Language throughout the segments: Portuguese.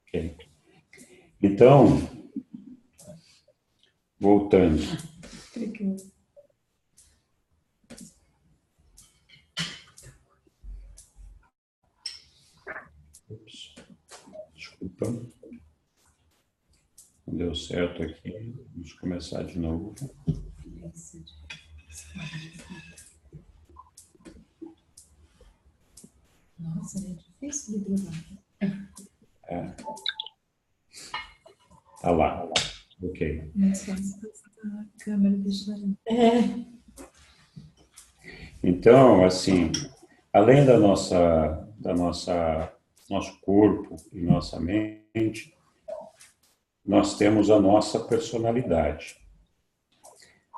Ok. Então, voltando. Ups, desculpa. Não deu certo aqui. Vamos começar de novo. Nossa, é difícil de gravar. Tá lá. Ok. Mas só se a câmera deixar. Então, assim, além da nosso corpo e nossa mente, nós temos a nossa personalidade.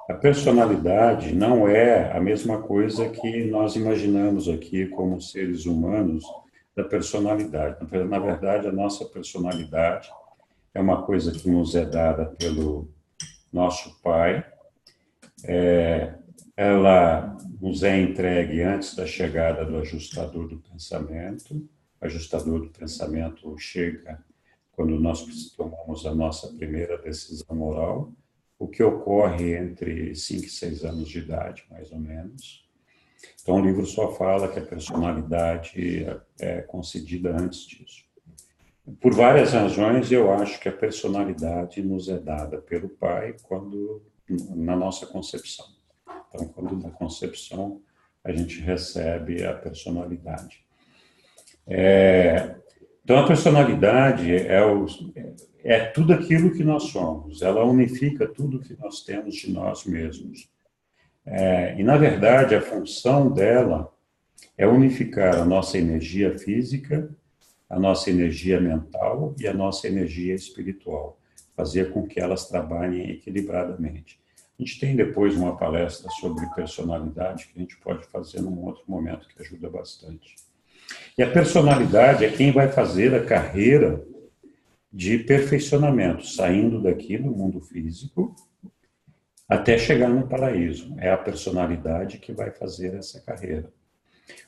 A personalidade não é a mesma coisa que nós imaginamos aqui como seres humanos da personalidade. Na verdade, a nossa personalidade é uma coisa que nos é dada pelo nosso pai. Ela nos é entregue antes da chegada do ajustador do pensamento. O ajustador do pensamento chega quando nós tomamos a nossa primeira decisão moral, o que ocorre entre 5 e 6 anos de idade, mais ou menos. Então, o livro só fala que a personalidade é concedida antes disso. Por várias razões, eu acho que a personalidade nos é dada pelo pai na nossa concepção. Então, quando na concepção, a gente recebe a personalidade. Então, a personalidade é tudo aquilo que nós somos. Ela unifica tudo que nós temos de nós mesmos. E, na verdade, a função dela é unificar a nossa energia física, a nossa energia mental e a nossa energia espiritual, fazer com que elas trabalhem equilibradamente. A gente tem depois uma palestra sobre personalidade que a gente pode fazer num outro momento que ajuda bastante. E a personalidade é quem vai fazer a carreira de perfeccionamento, saindo daqui do mundo físico até chegar no paraíso. É a personalidade que vai fazer essa carreira.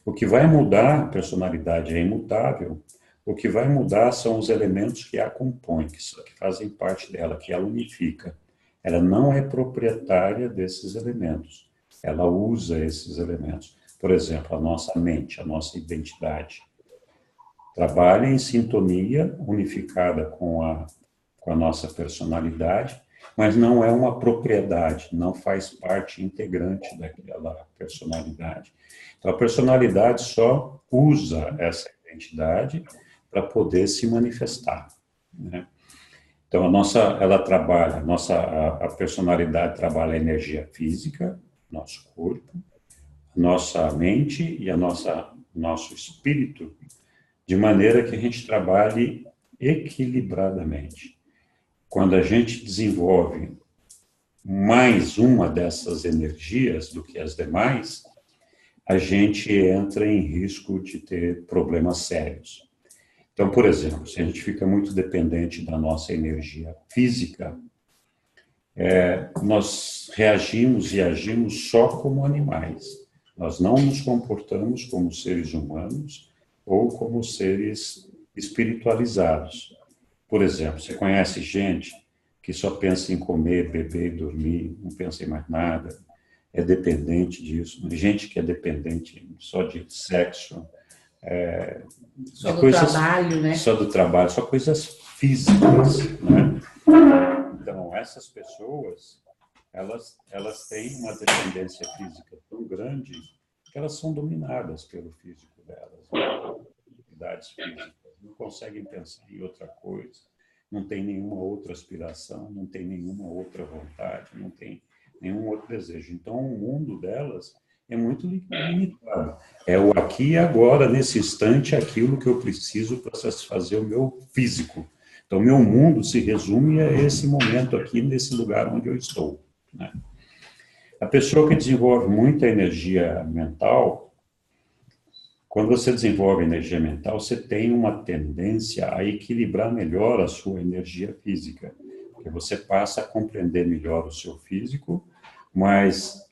O que vai mudar, a personalidade é imutável, o que vai mudar são os elementos que a compõem, que fazem parte dela, que ela unifica. Ela não é proprietária desses elementos, ela usa esses elementos. Por exemplo, a nossa mente, a nossa identidade, trabalha em sintonia, unificada com a nossa personalidade, mas não é uma propriedade, não faz parte integrante daquela personalidade. Então, a personalidade só usa essa identidade para poder se manifestar, né? Então, ela trabalha, a personalidade trabalha a energia física, nosso corpo, nossa mente e nosso espírito, de maneira que a gente trabalhe equilibradamente. Quando a gente desenvolve mais uma dessas energias do que as demais, a gente entra em risco de ter problemas sérios. Então, por exemplo, se a gente fica muito dependente da nossa energia física, nós reagimos e agimos só como animais. Nós não nos comportamos como seres humanos ou como seres espiritualizados. Por exemplo, você conhece gente que só pensa em comer, beber e dormir, não pensa em mais nada, é dependente disso. Gente que é dependente só de sexo, Só do trabalho, né? Só do trabalho, só coisas físicas, né? Então, essas pessoas, elas têm uma dependência física tão grande que elas são dominadas pelo físico delas, né? Atividades físicas, não conseguem pensar em outra coisa, não tem nenhuma outra aspiração, não tem nenhuma outra vontade, não tem nenhum outro desejo. Então, o mundo delas é muito limitado. É o aqui e agora, nesse instante, aquilo que eu preciso para satisfazer o meu físico. Então, meu mundo se resume a esse momento aqui, nesse lugar onde eu estou, né? A pessoa que desenvolve muita energia mental, quando você desenvolve energia mental, você tem uma tendência a equilibrar melhor a sua energia física, porque você passa a compreender melhor o seu físico, mas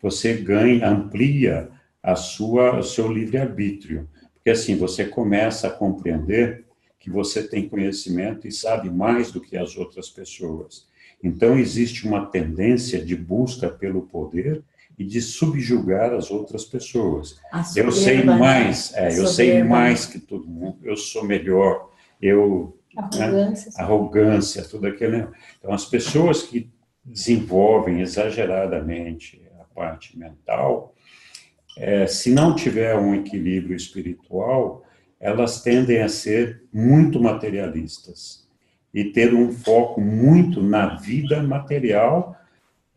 você amplia o seu livre-arbítrio, Porque assim, você começa a compreender que você tem conhecimento e sabe mais do que as outras pessoas. Então, existe uma tendência de busca pelo poder e de subjugar as outras pessoas. A Eu sei soberba, né? mais, A eu sei soberba, né? mais que todo mundo, eu sou melhor, eu, né? Arrogância. Arrogância, tudo aquilo. Né? Então, as pessoas que desenvolvem exageradamente a parte mental, se não tiver um equilíbrio espiritual, elas tendem a ser muito materialistas e ter um foco muito na vida material,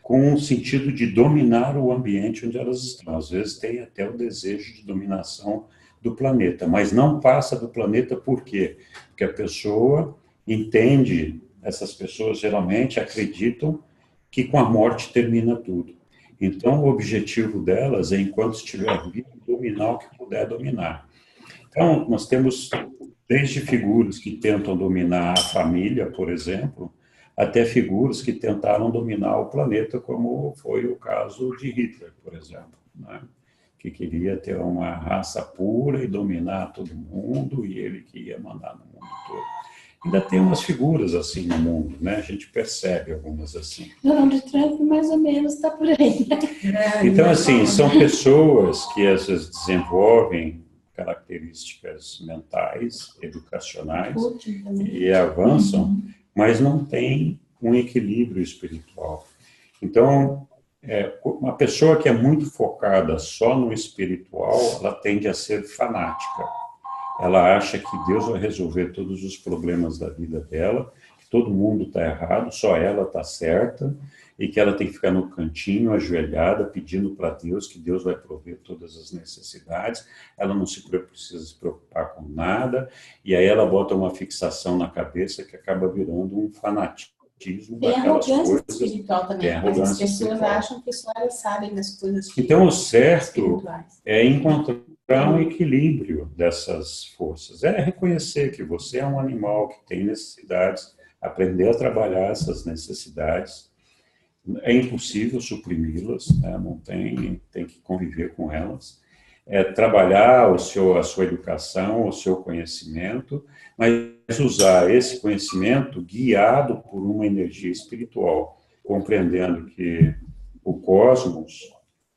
com o sentido de dominar o ambiente onde elas estão. Às vezes tem até o desejo de dominação do planeta, mas não passa do planeta por quê? Porque a pessoa entende, essas pessoas geralmente acreditam que com a morte termina tudo. Então, o objetivo delas é, enquanto estiver vivo, dominar o que puder dominar. Então, nós temos desde figuras que tentam dominar a família, por exemplo, até figuras que tentaram dominar o planeta, como foi o caso de Hitler, por exemplo, né? Que queria ter uma raça pura e dominar todo mundo, e ele que ia mandar no mundo todo. Ainda tem umas figuras assim no mundo, né? A gente percebe algumas assim. Donald Trump, mais ou menos, está por aí. Então, assim, são pessoas que às vezes desenvolvem características mentais, educacionais, e avançam, mas não têm um equilíbrio espiritual. Então, uma pessoa que é muito focada só no espiritual, ela tende a ser fanática. Ela acha que Deus vai resolver todos os problemas da vida dela, que todo mundo está errado, só ela está certa, e que ela tem que ficar no cantinho, ajoelhada, pedindo para Deus que Deus vai prover todas as necessidades. Ela não precisa se preocupar com nada, e aí ela bota uma fixação na cabeça que acaba virando um fanatismo. Tem arrogância espiritual também, porque as pessoas acham que só elas sabem das coisas espirituais. Então, o certo é encontrar um equilíbrio dessas forças. É reconhecer que você é um animal que tem necessidades, aprender a trabalhar essas necessidades. É impossível suprimi-las, né? Não tem que conviver com elas. Trabalhar a sua educação, o seu conhecimento, mas usar esse conhecimento guiado por uma energia espiritual, compreendendo que o cosmos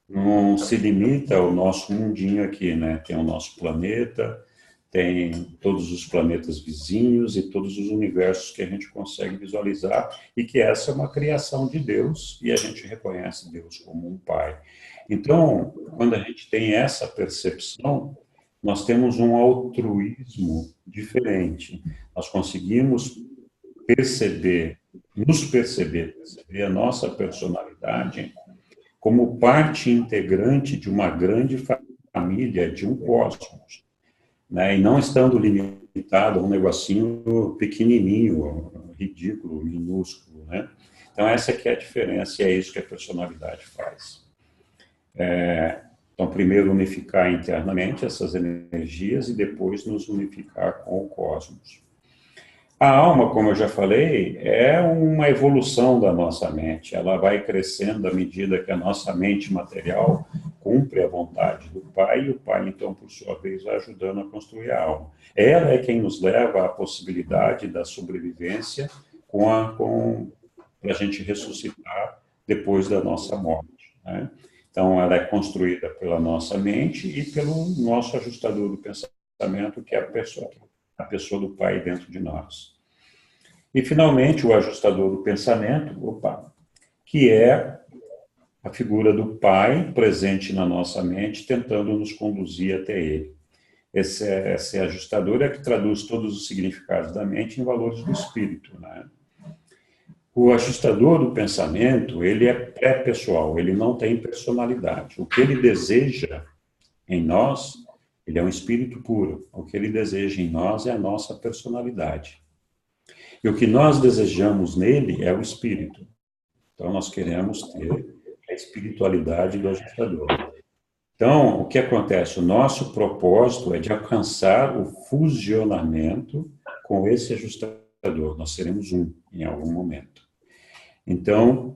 não se limita ao nosso mundinho aqui, né? Tem o nosso planeta, tem todos os planetas vizinhos e todos os universos que a gente consegue visualizar, e que essa é uma criação de Deus, e a gente reconhece Deus como um Pai. Então, quando a gente tem essa percepção, nós temos um altruísmo diferente. Nós conseguimos perceber a nossa personalidade como parte integrante de uma grande família, de um cosmos, né? E não estando limitado a um negocinho pequenininho, ridículo, minúsculo, né? Então, essa que é a diferença, e é isso que a personalidade faz. Então, primeiro unificar internamente essas energias e depois nos unificar com o cosmos. A alma, como eu já falei, é uma evolução da nossa mente. Ela vai crescendo à medida que a nossa mente material cumpre a vontade do Pai, e o Pai, então, por sua vez, vai ajudando a construir a alma. Ela é quem nos leva à possibilidade da sobrevivência para a gente ressuscitar depois da nossa morte, né? Então, ela é construída pela nossa mente e pelo nosso ajustador do pensamento, que é a pessoa do Pai dentro de nós. E, finalmente, o ajustador do pensamento, que é a figura do Pai presente na nossa mente, tentando nos conduzir até Ele. Esse ajustador é que traduz todos os significados da mente em valores do espírito, né? O ajustador do pensamento, ele é pré-pessoal, ele não tem personalidade. O que ele deseja em nós, ele é um espírito puro. O que ele deseja em nós é a nossa personalidade. E o que nós desejamos nele é o espírito. Então, nós queremos ter a espiritualidade do ajustador. Então, o que acontece? O nosso propósito é de alcançar o fusionamento com esse ajustador. Nós seremos um em algum momento. Então,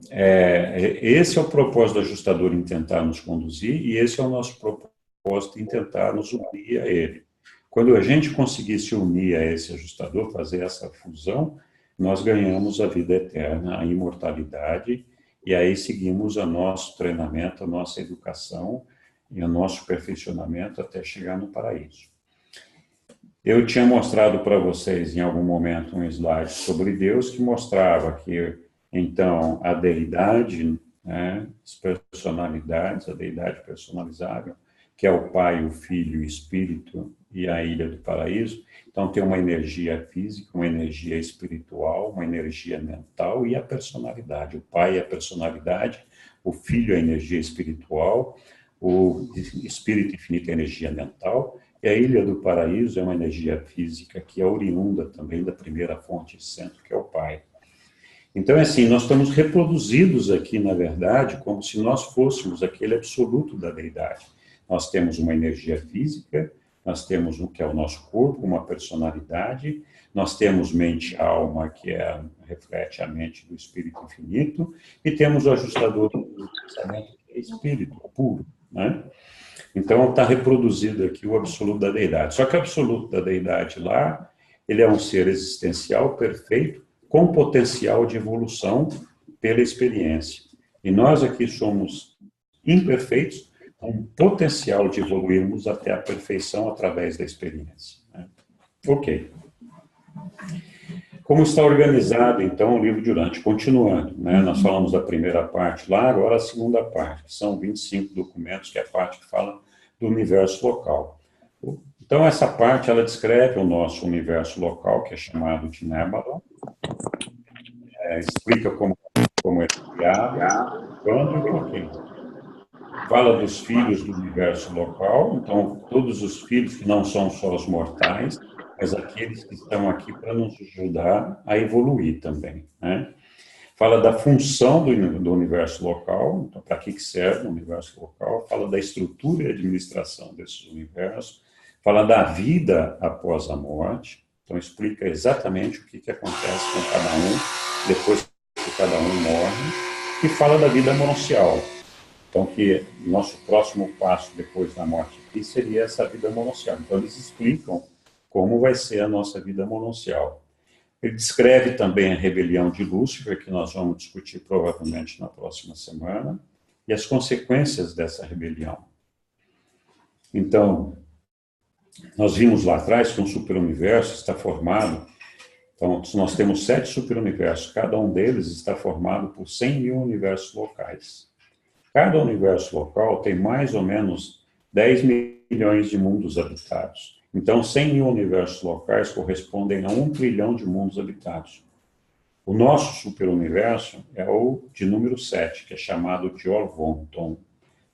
esse é o propósito do ajustador, em tentar nos conduzir, e esse é o nosso propósito em tentar nos unir a ele. Quando a gente conseguir se unir a esse ajustador, fazer essa fusão, nós ganhamos a vida eterna, a imortalidade, e aí seguimos o nosso treinamento, a nossa educação e o nosso perfeccionamento até chegar no paraíso. Eu tinha mostrado para vocês em algum momento um slide sobre Deus que mostrava que, então, a deidade, né, as personalidades, a deidade personalizável, que é o Pai, o Filho, o Espírito e a Ilha do Paraíso. Então, tem uma energia física, uma energia espiritual, uma energia mental e a personalidade. O Pai é a personalidade, o Filho é a energia espiritual, o Espírito Infinito é a energia mental, e a Ilha do Paraíso é uma energia física que é oriunda também da primeira fonte de centro, que é o Pai. Então, é assim, nós estamos reproduzidos aqui, na verdade, como se nós fôssemos aquele absoluto da deidade. Nós temos uma energia física, nós temos o que é o nosso corpo, uma personalidade, nós temos mente e alma, que reflete a mente do Espírito Infinito, e temos o ajustador do pensamento, que é Espírito puro, né? Então, está reproduzido aqui o absoluto da deidade. Só que o absoluto da deidade lá, ele é um ser existencial perfeito, com potencial de evolução pela experiência. E nós aqui somos imperfeitos, com potencial de evoluirmos até a perfeição através da experiência. Ok. Como está organizado, então, o livro de Urantia? Continuando, né? Nós falamos da primeira parte lá, agora a segunda parte, que são 25 documentos, que é a parte que fala do universo local. Então, essa parte, ela descreve o nosso universo local, que é chamado de Nebula, explica como é criado, quando e por quê. Fala dos filhos do universo local, então, todos os filhos que não são só os mortais, mas aqueles que estão aqui para nos ajudar a evoluir também, né? Fala da função do universo local, então, para que serve o universo local, fala da estrutura e administração desses universos, fala da vida após a morte, então explica exatamente o que acontece com cada um depois que cada um morre, e fala da vida monancial. Então, que nosso próximo passo depois da morte aqui seria essa vida monancial. Então, eles explicam como vai ser a nossa vida monancial. Ele descreve também a rebelião de Lúcifer, que nós vamos discutir provavelmente na próxima semana, e as consequências dessa rebelião. Então, nós vimos lá atrás que um superuniverso está formado. Então, nós temos 7 superuniversos, cada um deles está formado por 100 mil universos locais. Cada universo local tem mais ou menos 10 milhões de mundos habitados. Então, 100 mil universos locais correspondem a 1 trilhão de mundos habitados. O nosso superuniverso é o de número 7, que é chamado de Orvonton,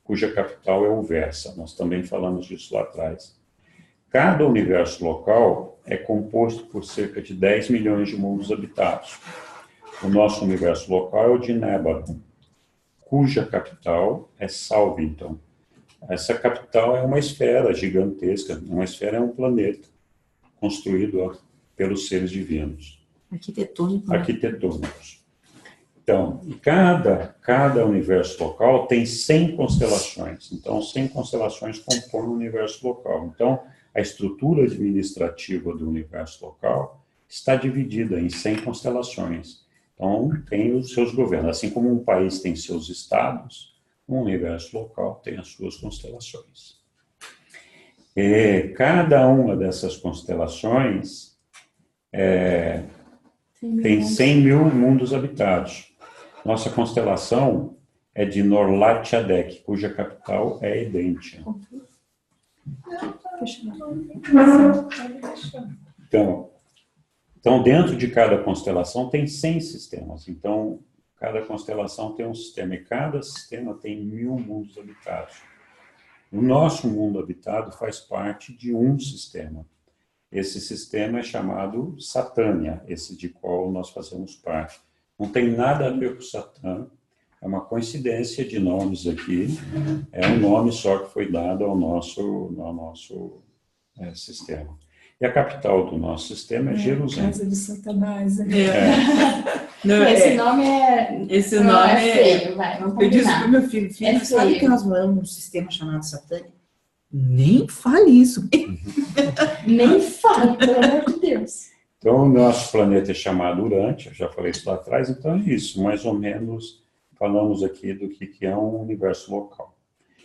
cuja capital é Uversa. Nós também falamos disso lá atrás. Cada universo local é composto por cerca de 10 milhões de mundos habitados. O nosso universo local é o de Nebaron, cuja capital é Salvington. Essa capital é uma esfera gigantesca, uma esfera é um planeta construído pelos seres divinos. Arquitetônicos. Então, cada universo local tem 100 constelações. Então, 100 constelações compõem o universo local. Então, a estrutura administrativa do universo local está dividida em 100 constelações. Então, tem os seus governos. Assim como um país tem seus estados, um universo local tem as suas constelações. E cada uma dessas constelações tem 100 mil mundos habitados. Nossa constelação é de Norlatchadek, cuja capital é Edentia. Então, dentro de cada constelação tem 100 sistemas. Então, cada constelação tem um sistema, e cada sistema tem 1000 mundos habitados. O nosso mundo habitado faz parte de um sistema. Esse sistema é chamado Satânia, esse de qual nós fazemos parte. Não tem nada a ver com Satã, é uma coincidência de nomes aqui, é um nome só que foi dado ao nosso sistema. E a capital do nosso sistema é Jerusalém. Casa de Satanás. Esse nome é feio, vai, vamos combinar. Eu disse para o meu filho, sabe que nós moramos num sistema chamado Satânia? Nem fale isso. Nem fale, pelo amor de Deus. Então, o nosso planeta é chamado Urântia, já falei isso lá atrás, então é isso, mais ou menos falamos aqui do que é um universo local.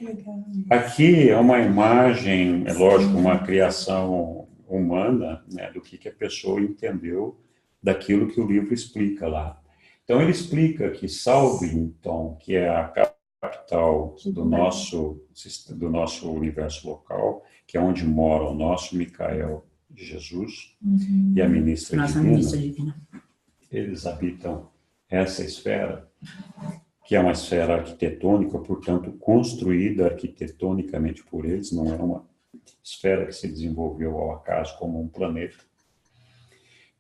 Legal. Aqui é uma imagem, é lógico, uma criação humana, né, do que a pessoa entendeu daquilo que o livro explica lá. Então, ele explica que Salvington, que é a capital do nosso universo local, que é onde mora o nosso Micael de Jesus e a ministra divina, eles habitam essa esfera, que é uma esfera arquitetônica, portanto, construída arquitetonicamente por eles, não é uma esfera que se desenvolveu ao acaso como um planeta.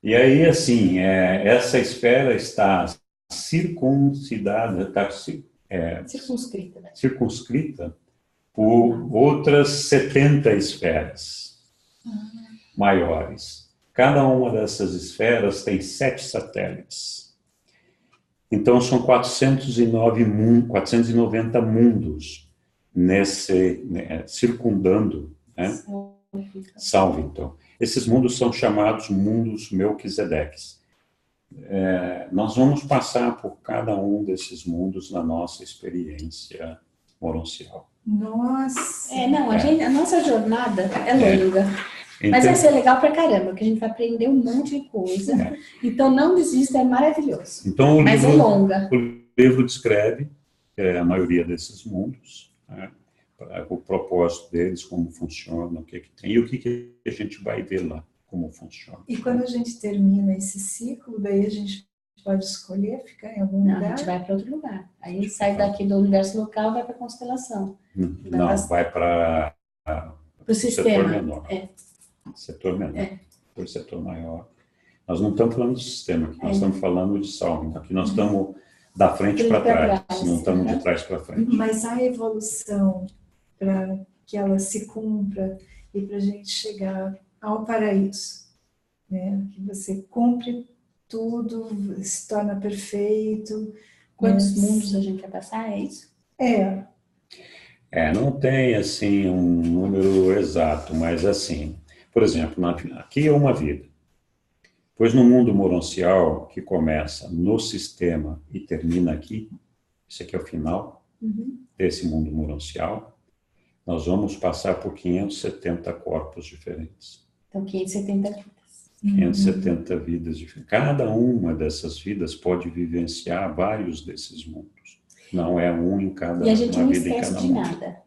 E aí, assim, essa esfera está circunscrita por outras 70 esferas maiores. Cada uma dessas esferas tem 7 satélites. Então, são 490 mundos circundando, né, Salvington. Esses mundos são chamados mundos Melquisedeques. Nós vamos passar por cada um desses mundos na nossa experiência moroncial. Nossa! A nossa jornada é longa. Mas vai ser legal pra caramba, porque a gente vai aprender um monte de coisa. Então, não desista, é maravilhoso. Então, mas é longa. O livro descreve a maioria desses mundos, né? O propósito deles, como funciona, o que tem, e o que a gente vai ver lá, como funciona. E quando a gente termina esse ciclo, daí a gente pode escolher ficar em algum lugar? A gente vai para outro lugar. Aí a gente sai daqui do universo local e vai para a constelação. Não, vai para o sistema. Setor menor. Setor menor. Por setor maior. Nós não estamos falando de sistema aqui, nós estamos falando de Salvington. Aqui nós estamos da frente para trás, não estamos de trás para frente. Mas a evolução, para que ela se cumpra e para a gente chegar ao paraíso, né? Que você cumpre tudo, se torna perfeito. Quantos mundos a gente vai passar, é isso? Não tem, assim, um número exato, mas assim, por exemplo, aqui é uma vida. Pois no mundo moroncial, que começa no sistema e termina aqui, esse aqui é o final desse mundo moroncial, nós vamos passar por 570 corpos diferentes. Então, 570 vidas. 570 vidas diferentes. Cada uma dessas vidas pode vivenciar vários desses mundos. Não é um em cada, e a gente uma não vida em cada esquece de mundo. nada.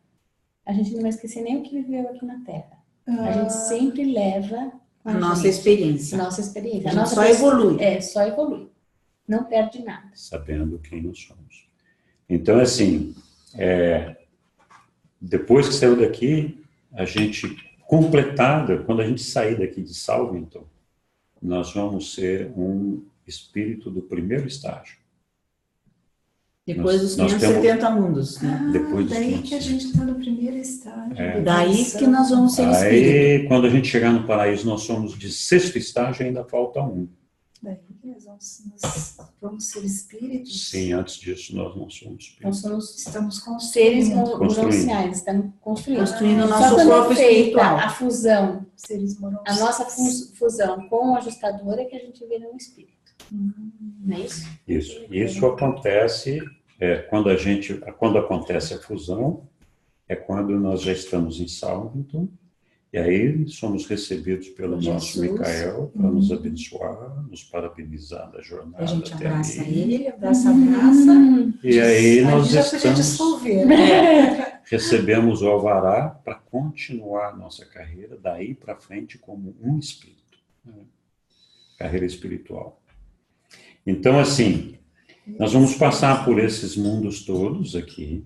A gente não vai esquecer nem o que viveu aqui na Terra. A gente sempre leva a nossa experiência. Nossa experiência. A gente só evolui. Só evolui. Não perde nada. Sabendo quem nós somos. Então, assim, depois que saiu daqui, a gente, completada, quando a gente sair daqui de Salvington, nós vamos ser um espírito do primeiro estágio. Depois dos 570 mundos, né? Depois daí 570. que a gente está no primeiro estágio. Daí que nós vamos ser espírito. Aí, quando a gente chegar no paraíso, nós somos de 6º estágio, ainda falta um. Daí que nós vamos ser espíritos? Sim, antes disso nós não somos espíritos. Nós estamos seres moronciais, estamos construindo o nosso corpo espiritual. A fusão, seres moronciais. a nossa fusão com o ajustador é que a gente vira um espírito. Não é isso? Isso acontece quando acontece a fusão, é quando nós já estamos em Salvington, e aí somos recebidos pelo nosso Micael para nos abençoar, nos parabenizar da jornada. A gente até abraça aí. ele, abraça. E aí nós já podia dissolver. Recebemos o alvará para continuar nossa carreira daí para frente como um espírito. Carreira espiritual. Então, assim, nós vamos passar por esses mundos todos aqui.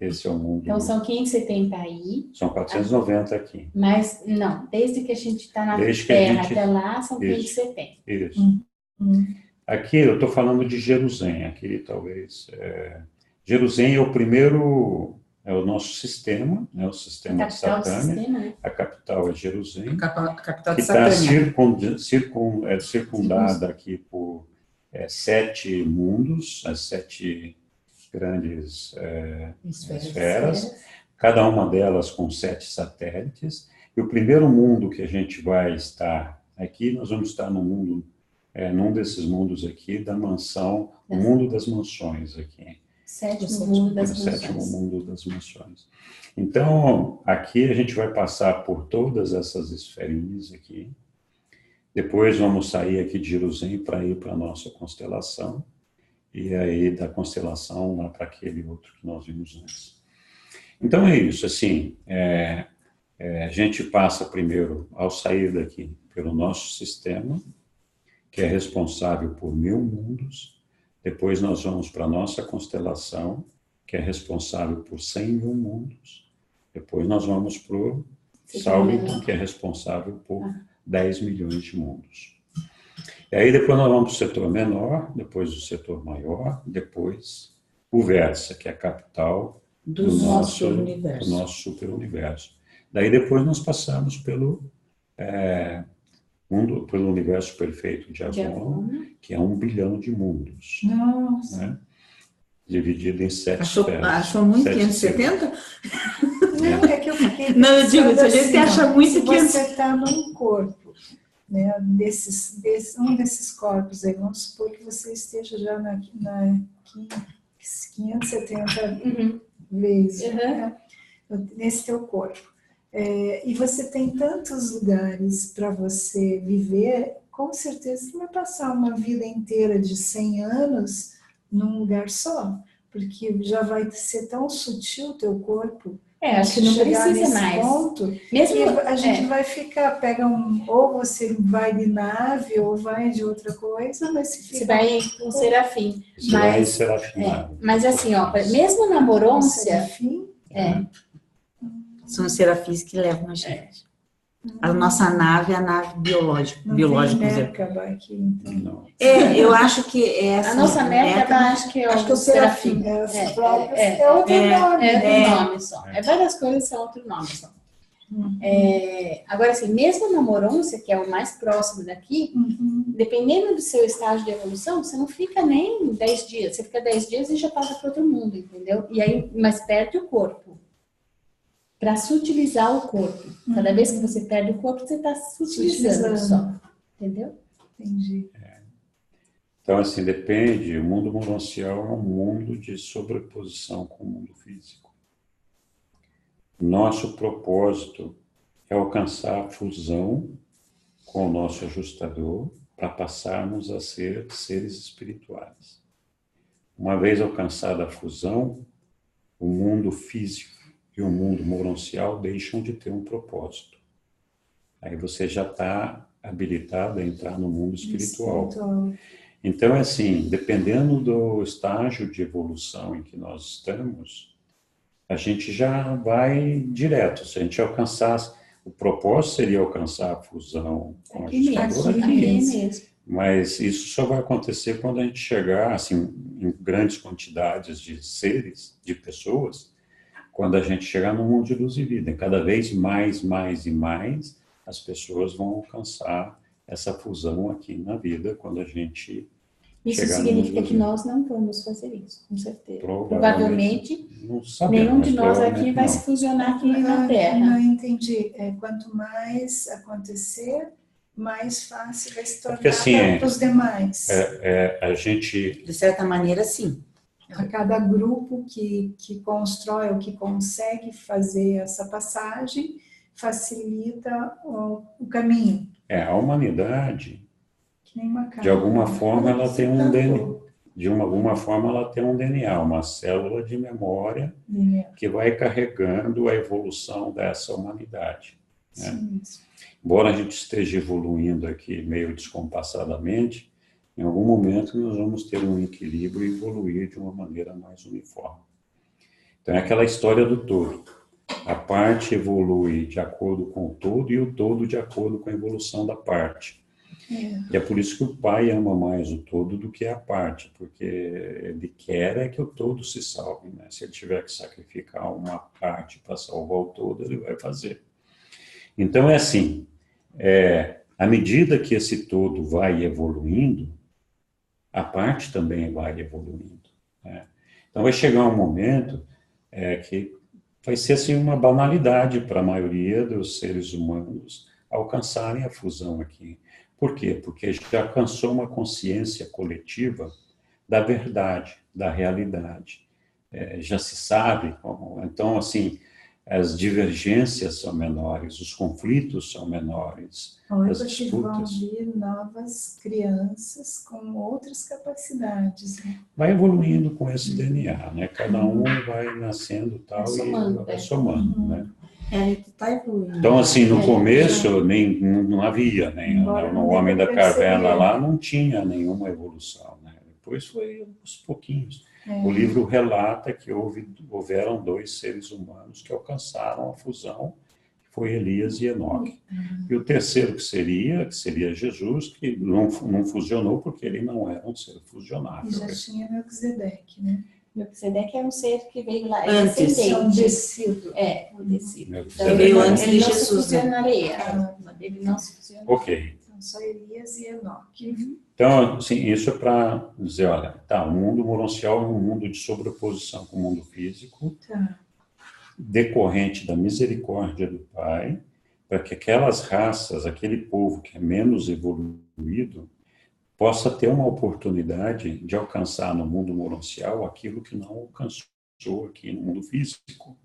Esse é o mundo... Então, são 570 aí. São 490 aqui. Mas, não, desde que a gente está na Terra até lá, são 570. Isso. Aqui, eu estou falando de Jerusalém. Aqui, talvez... Jerusalém é o primeiro... É o nosso sistema, né, o sistema de Satânia. Né? A capital é Jerusalém. A capital de Satânia. Que está circundada aqui por 7 mundos, as 7 grandes esferas. cada uma delas com 7 satélites, e o primeiro mundo que a gente vai estar aqui, nós vamos estar no mundo, num desses mundos aqui, da mansão, o mundo das mansões aqui. Sétimo mundo das mansões. Sétimo mundo das mansões. Então, aqui a gente vai passar por todas essas esferinhas aqui. Depois vamos sair aqui de Jerusalém para ir para a nossa constelação. E aí da constelação lá para aquele outro que nós vimos antes. Então é isso, assim, a gente passa primeiro, ao sair daqui, pelo nosso sistema, que é responsável por 1000 mundos. Depois nós vamos para a nossa constelação, que é responsável por 100.000 mundos. Depois nós vamos para o Salvington, que é responsável por 10 milhões de mundos. E aí depois nós vamos para o setor menor, depois o setor maior, depois o Versa, que é a capital do nosso super-universo. Daí depois nós passamos pelo universo perfeito de Agona, que é 1 bilhão de mundos. Nossa! Né? Dividido em 7 esferas. Achou muito 570? Não, é que eu fiquei Não, eu digo, se a gente acha muito se 500... você está num corpo, né, um desses corpos aí, vamos supor que você esteja já na 570 vezes, né, nesse teu corpo. E você tem tantos lugares para você viver, com certeza você vai passar uma vida inteira de 100 anos num lugar só, porque já vai ser tão sutil o teu corpo. Acho que não precisa mais. Ponto, mesmo que a gente vai ficar, ou você vai de nave, ou vai de outra coisa, mas você vai com um serafim. Você vai serafinado. Mas assim, ó, mesmo na Morôncia... São os serafins que levam a gente. A nossa nave é a nave biológica. Não biológica tem Merkaba aqui, então. Não. Eu acho que essa... A nossa Merkaba, acho que é o serafim. É outro nome. É outro nome só. Várias coisas são outro nome só. Agora, assim, mesmo na Morôncia, que é o mais próximo daqui, dependendo do seu estágio de evolução, você não fica nem 10 dias. Você fica 10 dias e já passa para outro mundo, entendeu? E aí, mas perde o corpo. Para sutilizar o corpo. Cada vez que você perde o corpo, você está sutilizando só. Entendeu? Entendi. Então, assim, depende. O mundo moroncial é um mundo de sobreposição com o mundo físico. Nosso propósito é alcançar a fusão com o nosso ajustador para passarmos a ser seres espirituais. Uma vez alcançada a fusão, o mundo físico e o mundo moroncial deixam de ter um propósito. Aí você já está habilitado a entrar no mundo espiritual. Então, é assim, dependendo do estágio de evolução em que nós estamos, a gente já vai direto. Se a gente alcançasse, o propósito seria alcançar a fusão com a ajustadora aqui mesmo. Mas isso só vai acontecer quando a gente chegar, assim, em grandes quantidades de seres, de pessoas, quando a gente chegar no mundo de luz e vida. Cada vez mais e mais, as pessoas vão alcançar essa fusão aqui na vida, quando a gente isso chegar significa que nós não vamos fazer isso, com certeza. Provavelmente nenhum de nós aqui vai se fusionar aqui na Terra. Não entendi. Quanto mais acontecer, mais fácil vai se tornar para os demais. A gente... De certa maneira, sim. A cada grupo que constrói ou que consegue fazer essa passagem, facilita o caminho. A humanidade, que nem macaco, de alguma forma, ela tem um DNA. De alguma forma, ela tem um DNA, uma célula de memória que vai carregando a evolução dessa humanidade. Né? Sim. Embora a gente esteja evoluindo aqui meio descompassadamente, em algum momento nós vamos ter um equilíbrio e evoluir de uma maneira mais uniforme. Então é aquela história do todo. A parte evolui de acordo com o todo e o todo de acordo com a evolução da parte. E é por isso que o Pai ama mais o todo do que a parte, porque ele quer que o todo se salve. Né? Se ele tiver que sacrificar uma parte para salvar o todo, ele vai fazer. Então é assim, à medida que esse todo vai evoluindo, a parte também vai evoluindo. Né? Então vai chegar um momento que vai ser assim uma banalidade para a maioria dos seres humanos alcançarem a fusão aqui. Por quê? Porque já alcançou uma consciência coletiva da verdade, da realidade. Já se sabe como. Então, assim, as divergências são menores, os conflitos são menores, Olha, as porque vão disputas. vir novas crianças com outras capacidades, né? Vai evoluindo com esse DNA, né? Cada um vai nascendo tal somando, e vai somando, né? A gente está evoluindo. Então, assim, no começo não havia, Embora no não dê Homem pra da Caverna perceber. lá não tinha nenhuma evolução, né? Depois foi aos pouquinhos. O livro relata que houveram 2 seres humanos que alcançaram a fusão, que foi Elias e Enoque. E o terceiro que seria Jesus, que não fusionou porque ele não era um ser E fusionável. já tinha Melquisedeque, né? Melquisedeque é um ser que veio lá, é Antes, descendente. É um descido. É, um descido. Melquisedeque. Então, Veio antes ele de não se Jesus, né? fusionaria. Ele não se fusionaria. Ok. Então, só Elias e Enoque. Então, assim, isso é para dizer, olha, tá, o mundo mononcial é um mundo de sobreposição com o mundo físico, Tá. decorrente da misericórdia do Pai, para que aquelas raças, aquele povo que é menos evoluído, possa ter uma oportunidade de alcançar no mundo mononcial aquilo que não alcançou aqui no mundo físico.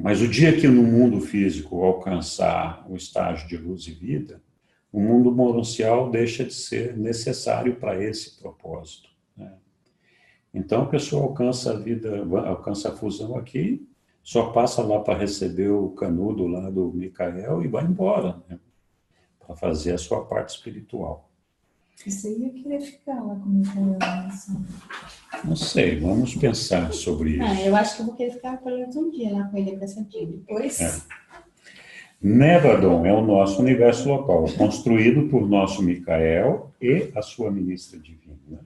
Mas o dia que no mundo físico alcançar o estágio de luz e vida, o mundo mononcial deixa de ser necessário para esse propósito. Então a pessoa alcança a vida, alcança a fusão aqui, só passa lá para receber o canudo lá do Micael e vai embora, né? Para fazer a sua parte espiritual. Você ia querer ficar lá com o Micael, né? Não sei, vamos pensar sobre isso. Eu acho que eu vou querer ficar pelo menos um dia lá com ele abraçadinho. Depois. Nevadon é o nosso universo local, construído por nosso Micael e a sua ministra divina,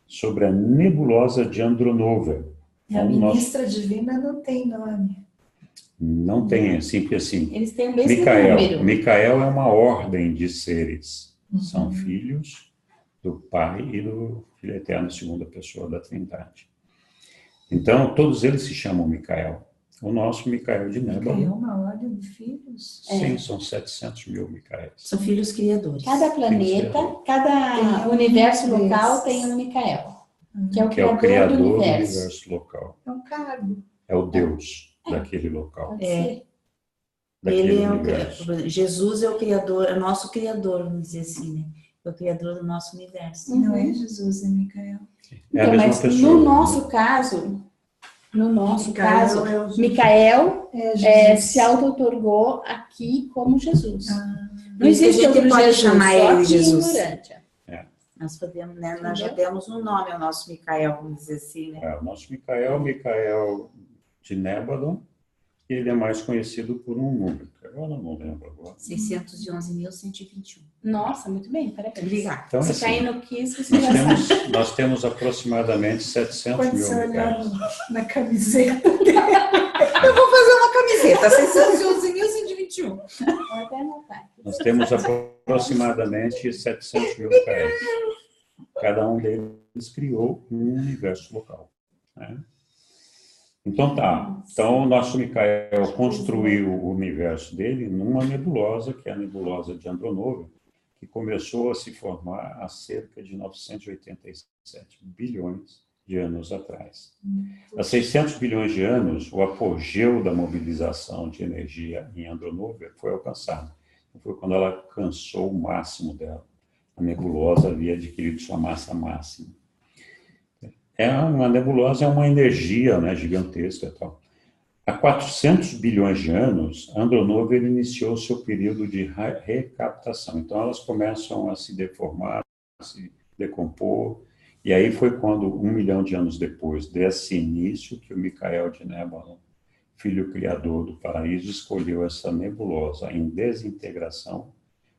sobre a nebulosa de Andronover. A ministra divina não tem nome. Não tem, é simples assim. Eles têm o mesmo número. Micael é uma ordem de seres. São filhos do Pai e do Filho Eterno, segunda pessoa da Trindade. Então, todos eles se chamam Micael. O nosso Micael de Nebula. Micael é uma ordem de filhos? Sim, são 700 mil Micaéis. São filhos criadores. Cada planeta, cada universo local tem um Micael, que é o criador do universo. Local. É um cargo. É o Deus daquele local. É. Daquele Ele é universo. Jesus é o criador, é o nosso criador, vamos dizer assim, né? É o criador do nosso universo. Não é Jesus, é Micael. É a Então, mesma mas pessoa. no nosso caso, é o Micael Jesus. se auto-otorgou aqui como Jesus. Não Por isso que existe a gente outro pode Jesus, chamar só ele que Jesus. ignorante. Nós podemos, né? Nós já demos um nome ao nosso Micael, vamos dizer assim, né? O nosso Micael de Nebadon, e ele é mais conhecido por um número, que agora eu não lembro agora. 611.121. Nossa, muito bem, parabéns. Obrigada. Então, Se assim, cair no 15, você já sabe. nós temos aproximadamente 700 Quando mil você olhar Micaéis. na camiseta, Eu vou fazer uma camiseta, 611.121. Vou até anotar. Nós temos aproximadamente 700 mil Micaéis. Cada um deles criou um universo local. Né? Então tá. Então o nosso Micael construiu o universo dele numa nebulosa, que é a nebulosa de Andronover, que começou a se formar há cerca de 987 bilhões de anos atrás. Há 600 bilhões de anos, o apogeu da mobilização de energia em Andronover foi alcançado. Foi quando ela alcançou o máximo dela. A nebulosa havia adquirido sua massa máxima. Uma nebulosa é uma energia, né, gigantesca e tal. Há 400 bilhões de anos, Andronover iniciou seu período de recaptação. Então, elas começam a se deformar, a se decompor, e aí foi quando, 1 milhão de anos depois desse início, que o Micael de Nebadon, filho criador do paraíso, escolheu essa nebulosa em desintegração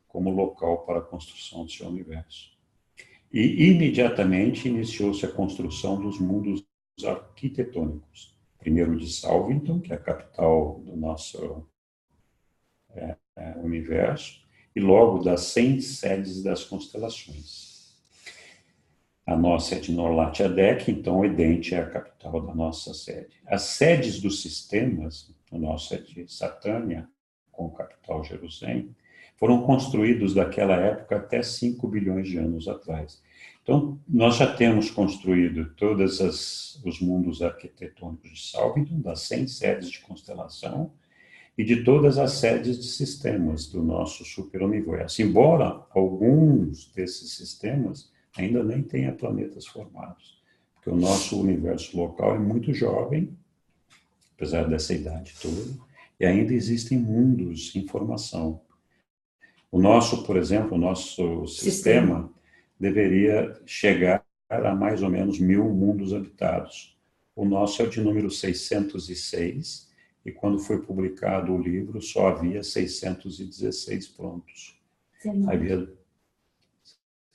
como local para a construção do seu universo. E imediatamente iniciou-se a construção dos mundos arquitetônicos. Primeiro de Salvington, que é a capital do nosso universo, e logo das 100 sedes das constelações. A nossa é de Norlat Adec, então Edente é a capital da nossa sede. As sedes dos sistemas, o nosso é de Satânia, com capital Jerusalém, foram construídos daquela época até 5 bilhões de anos atrás. Então, nós já temos construído todos os mundos arquitetônicos de Sálvidon, das 100 sedes de constelação, e de todas as sedes de sistemas do nosso superuniverso. Embora alguns desses sistemas ainda nem tenham planetas formados, porque o nosso universo local é muito jovem, apesar dessa idade toda, e ainda existem mundos em formação. O nosso, por exemplo, o nosso sistema deveria chegar a mais ou menos 1000 mundos habitados. O nosso é o de número 606, e quando foi publicado o livro, só havia 616 prontos. Havia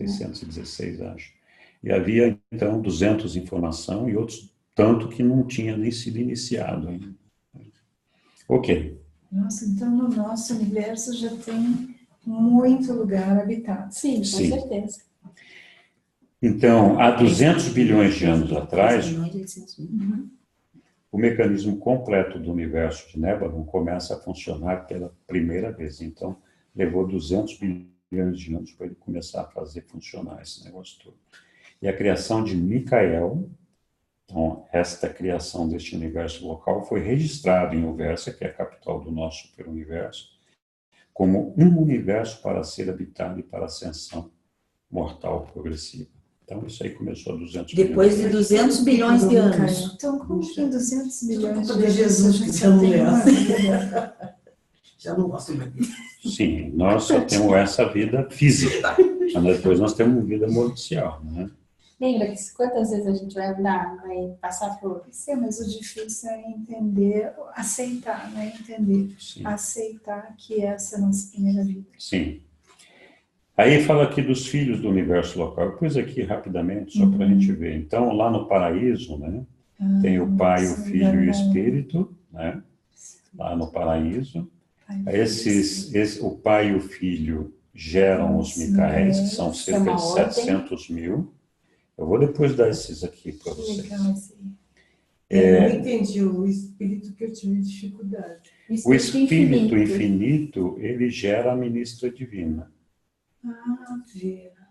616, acho. E havia, então, 200 em formação e outros tanto que não tinha nem sido iniciado ainda. Ok. Nossa, então no nosso universo já tem muito lugar habitado. Sim, com Sim. certeza. Então, há 200 bilhões de anos atrás, o mecanismo completo do universo de Nebalon começa a funcionar pela primeira vez. Então, levou 200 bilhões de anos para ele começar a fazer funcionar esse negócio todo. E a criação de Micael, então, esta criação deste universo local foi registrada em Uversa, que é a capital do nosso superuniverso, como um universo para ser habitado e para ascensão mortal progressiva. Então, isso aí começou há 200 Depois de 200 bilhões de anos. Então, como que em 200 bilhões de Jesus, que já não é vida? Já não gosto mais. Sim, nós só temos essa vida física, mas depois nós temos vida morcial, né? Lembra que quantas vezes a gente vai andar, vai passar por... Sim, mas o difícil é entender, aceitar, não é entender. Sim. Aceitar que essa é a nossa primeira vida. Sim. Aí fala aqui dos filhos do universo local. Eu pus aqui rapidamente, só para a gente ver. Então, lá no paraíso, né, tem o Pai, o Filho e o Espírito, né, lá no paraíso. O Pai e o Filho geram os Micaéis, que são cerca de 700 mil. Eu vou depois dar esses aqui para vocês. Eu não entendi o Espírito, que eu tive dificuldade. O Espírito infinito, ele gera a ministra divina.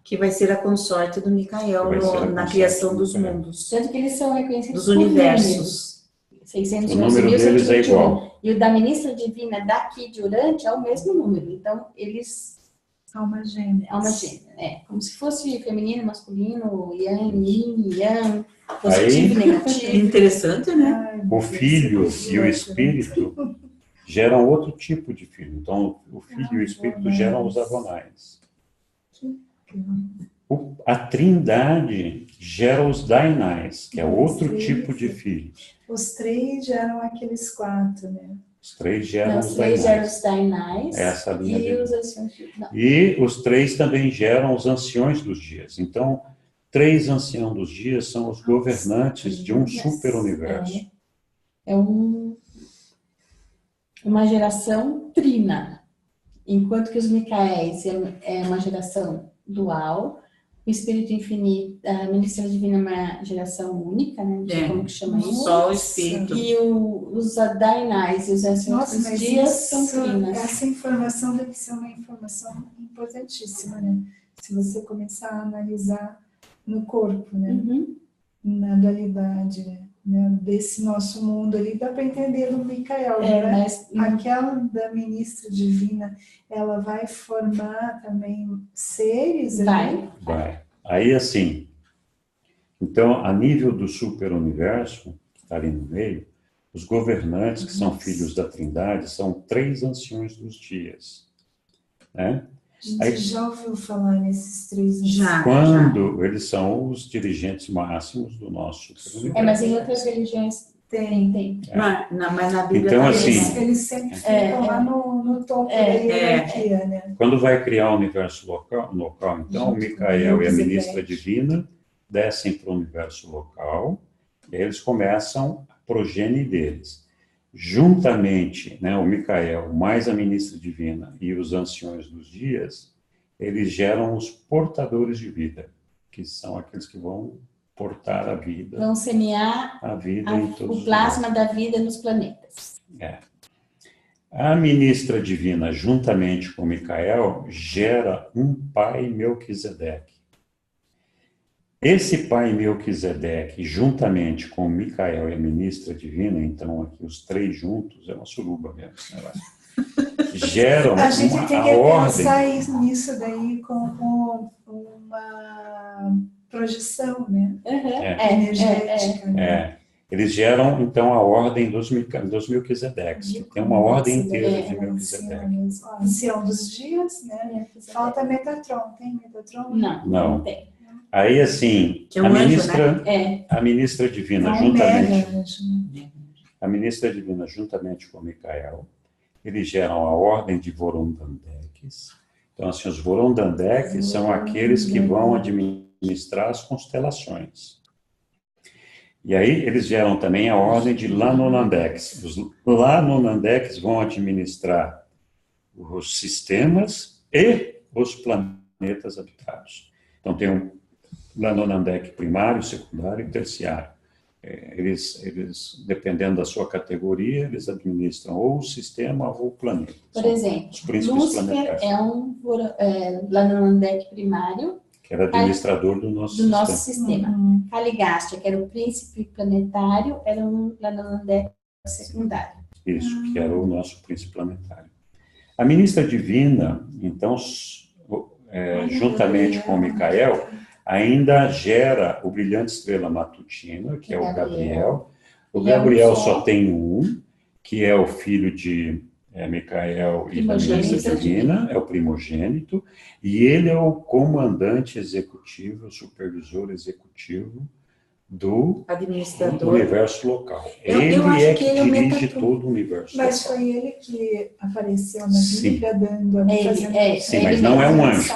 Que vai ser a consorte do Micael na criação dos mundos. Tanto que eles são reconhecidos dos universos. 611 o número deles é 121. igual. E o da ministra divina daqui de Urante é o mesmo número. Então, eles... Alma gêmea. Alma gêmea, né? Como se fosse feminino, masculino, yang, yin, yang, positivo e negativo. Interessante, né? O Filho e o Espírito geram outro tipo de filho. Então, o Filho e o Espírito geram os Avonais. A Trindade gera os Dainais, que é outro tipo de filhos. Os três geram aqueles 4, né? Os três geram Os os três geram Dainais. os Dainais Essa é a linha e dele. os anciões. Não. E os três também geram os anciões dos dias. Então, 3 anciãos dos dias são os governantes de um super-universo. É uma geração trina. Enquanto que os Micaéis é uma geração dual, o Espírito Infinito, a Ministra Divina é uma geração única, né? Não sei como que chama isso. Só o Espírito. E os Dainais e os anciãos dos dias são trinas. Essa informação deve ser uma informação importantíssima, né? Se você começar a analisar no corpo, né? Uhum. Na dualidade, né? Desse nosso mundo ali, dá para entender no Micael, né? Mas Aquela da ministra divina, ela vai formar também seres? Ali? Vai. Aí, assim, então, a nível do super-universo, que está ali no meio, os governantes, que são filhos da Trindade, são 3 anciões dos dias. Né? A gente já ouviu falar nesses 3 Já. Quando eles são os dirigentes máximos do nosso superuniverso. mas em outras religiões tem. Mas na Bíblia Então, também. assim, Eles sempre ficam lá no topo da hierarquia, né? Quando vai criar o universo local então, o Micael e a ministra divina descem para o universo local, e eles começam a progenie deles. Juntamente, né, o Micael mais a ministra divina e os anciões dos dias, eles geram os portadores de vida. que são aqueles que vão portar a vida, Vão semear a vida em todos o os plasma da vida nos planetas. lugares. A ministra divina, juntamente com Micael, gera um pai Melquisedeque. Esse pai Melquisedeque, juntamente com Micael e a ministra divina, então aqui os três juntos, é uma suruba mesmo, né? Geram A gente tem a que pensar ordem. nisso daí como uma projeção, né? Energética. Né? Eles geram, então, a ordem dos Melquisedeques, que tem uma ordem inteira de Melquisedeque. Ancião dos dias, né? Falta Metatron. Tem Metatron? Não tem. Aí, assim, Que é um anjo, né? a ministra divina, Não, juntamente, mega anjo, né? a ministra divina, juntamente com Micael, eles geram a ordem de Vorondandeques. Então, assim, os Vorondandeques são aqueles que vão administrar as constelações. E aí, eles geram também a ordem de Lanonandeques. Os Lanonandeques vão administrar os sistemas e os planetas habitados. Então, tem um Lanonandek primário, secundário e terciário. Eles, dependendo da sua categoria, eles administram ou o sistema ou o planeta. Por exemplo, os príncipes Lúcifer planetários. é um Lanonandek primário Que era administrador do nosso sistema. Caligastia, que era o príncipe planetário, era um Lanonandek secundário. Isso, que era o nosso príncipe planetário. A ministra divina, então, juntamente com Micael, ainda gera o brilhante estrela matutina, que é o Gabriel. O Gabriel só tem um, que é o filho de Micael e da ministra divina, é o primogênito, e ele é o comandante executivo, o supervisor executivo do universo local. Ele é que dirige todo o universo local. Mas foi ele que apareceu na Bíblia Sim, mas não é um anjo.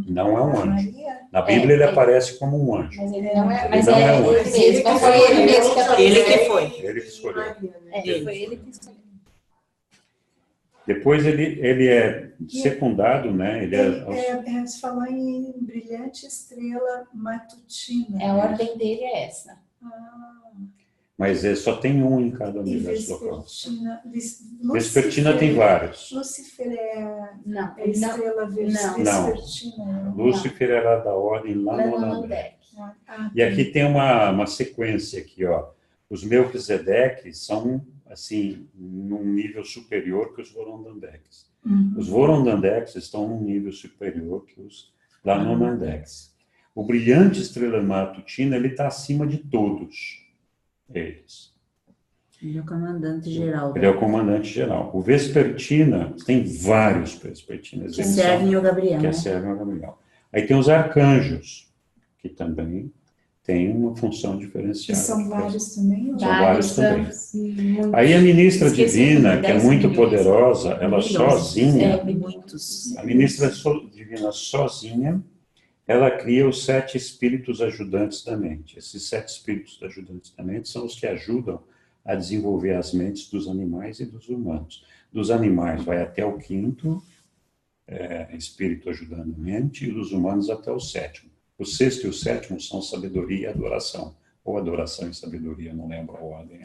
Não é um anjo. Maria? Na Bíblia ele aparece como um anjo. Mas ele não é, Ele não é um anjo. foi ele mesmo que apareceu. Ele que foi. Ele que escolheu. Foi ele que escolheu. Depois ele é secundado, né? Você falou em brilhante estrela matutina. A ordem dele é essa. Mas só tem um em cada universo local. Vespertina Vespertina tem vários. Lúcifer é Não. estrela vespertina. Lúcifer era da ordem Lanonandek. E aqui tem uma sequência aqui, ó. Os Melquisedeques são assim, num nível superior que os Vorondandeques. Os Vorondandeques estão num nível superior que os Lanonandeques. O brilhante estrela matutina, ele está acima de todos eles. Ele é o comandante geral. Ele é o comandante geral. O Vespertina, tem vários Vespertinas. Que servem ao Gabriel. Que servem ao Gabriel. Aí tem os arcanjos, que também tem uma função diferenciada. E são vários também? São vários também. Aí a ministra divina, que é muito poderosa, ela sozinha, a ministra divina sozinha, ela cria os 7 espíritos ajudantes da mente. Esses 7 espíritos ajudantes da mente são os que ajudam a desenvolver as mentes dos animais e dos humanos. Dos animais vai até o 5º espírito ajudando a mente, e dos humanos até o 7º. O 6º e o 7º são sabedoria e adoração, ou adoração e sabedoria, não lembro a ordem.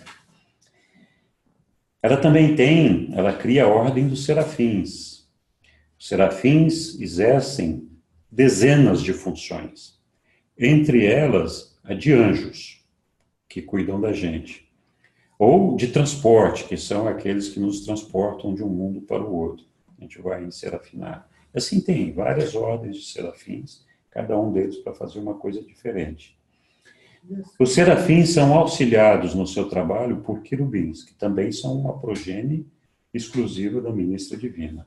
Ela cria a ordem dos serafins. Os serafins exercem dezenas de funções, entre elas a de anjos, que cuidam da gente, ou de transporte, que são aqueles que nos transportam de um mundo para o outro. A gente vai em serafinar. Assim, tem várias ordens de serafins, cada um deles para fazer uma coisa diferente. Os serafins são auxiliados no seu trabalho por querubins, que também são uma progenie exclusiva da ministra divina.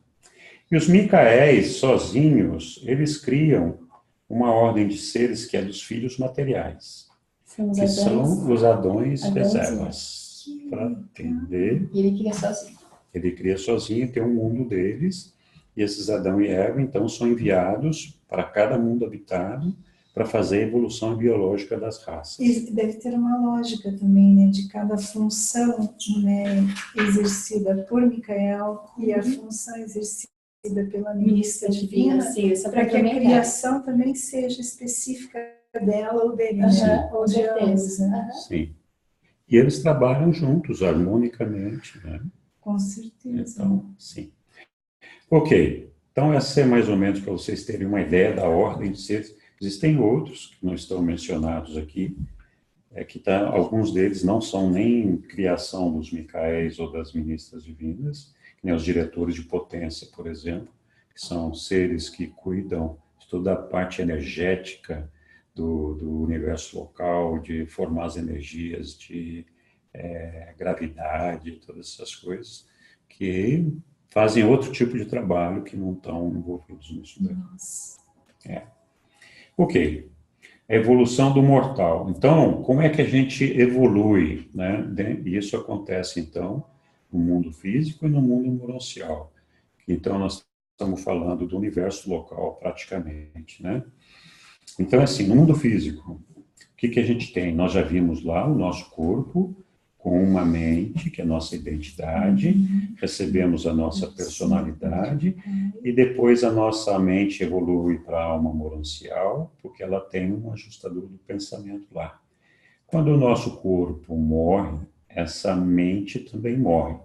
E os Micaéis, sozinhos, eles criam uma ordem de seres que é dos filhos materiais, que são os Adões reservas, para entender. E ele cria sozinho. Ele cria sozinho, tem um mundo deles, e esses Adão e Eva, então, são enviados para cada mundo habitado para fazer a evolução biológica das raças. E deve ter uma lógica também, né, de cada função, né, exercida por Micael e a função exercida pela ministra divina, para que a criação também seja específica dela ou dele, né? Ou de ambos, né? Sim. E eles trabalham juntos, harmonicamente, né? Com certeza. Então, sim. Ok. Então, essa é mais ou menos para vocês terem uma ideia da ordem de seres. Existem outros que não estão mencionados aqui, alguns deles não são nem criação dos Micaéis ou das ministras divinas, que nem os diretores de potência, por exemplo, que são seres que cuidam de toda a parte energética do universo local, de formar as energias de gravidade, todas essas coisas, que fazem outro tipo de trabalho que não estão envolvidos nisso daí. Ok. A evolução do mortal. Então, como é que a gente evolui, né? E isso acontece, então, no mundo físico e no mundo imancial. Então, nós estamos falando do universo local, praticamente, né? Então, assim, no mundo físico, o que a gente tem? Nós já vimos lá o nosso corpo com uma mente, que é a nossa identidade, recebemos a nossa personalidade, e depois a nossa mente evolui para a alma morancial, porque ela tem um ajustador do pensamento lá. Quando o nosso corpo morre, essa mente também morre.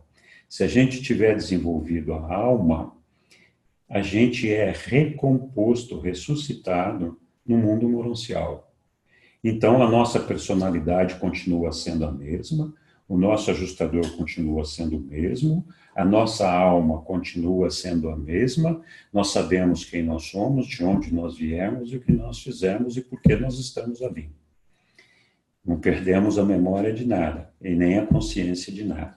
Se a gente tiver desenvolvido a alma, a gente é recomposto, ressuscitado no mundo morancial. Então, a nossa personalidade continua sendo a mesma, o nosso ajustador continua sendo o mesmo, a nossa alma continua sendo a mesma, nós sabemos quem nós somos, de onde nós viemos e o que nós fizemos e por que nós estamos ali. Não perdemos a memória de nada, e nem a consciência de nada.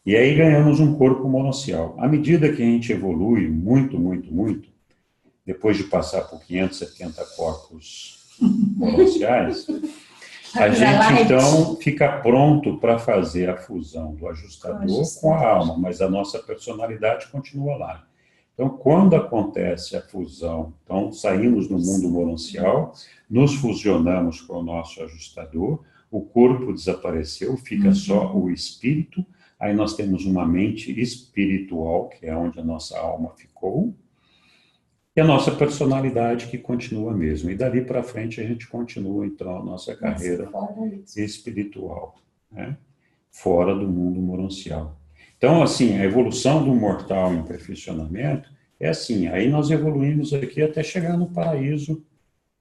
E aí ganhamos um corpo monancial. À medida que a gente evolui muito, muito, muito, depois de passar por 570 corpos monanciais, a gente, então, fica pronto para fazer a fusão do ajustador com a alma, mas a nossa personalidade continua lá. Então, quando acontece a fusão, então, saímos do mundo monancial, nos fusionamos com o nosso ajustador, o corpo desapareceu, fica só o espírito, aí nós temos uma mente espiritual, que é onde a nossa alma ficou, e a nossa personalidade que continua mesmo. E dali para frente a gente continua, então, a nossa carreira espiritual, né? Fora do mundo monancial. Então, assim, a evolução do mortal em perfeccionamento é assim, aí nós evoluímos aqui até chegar no paraíso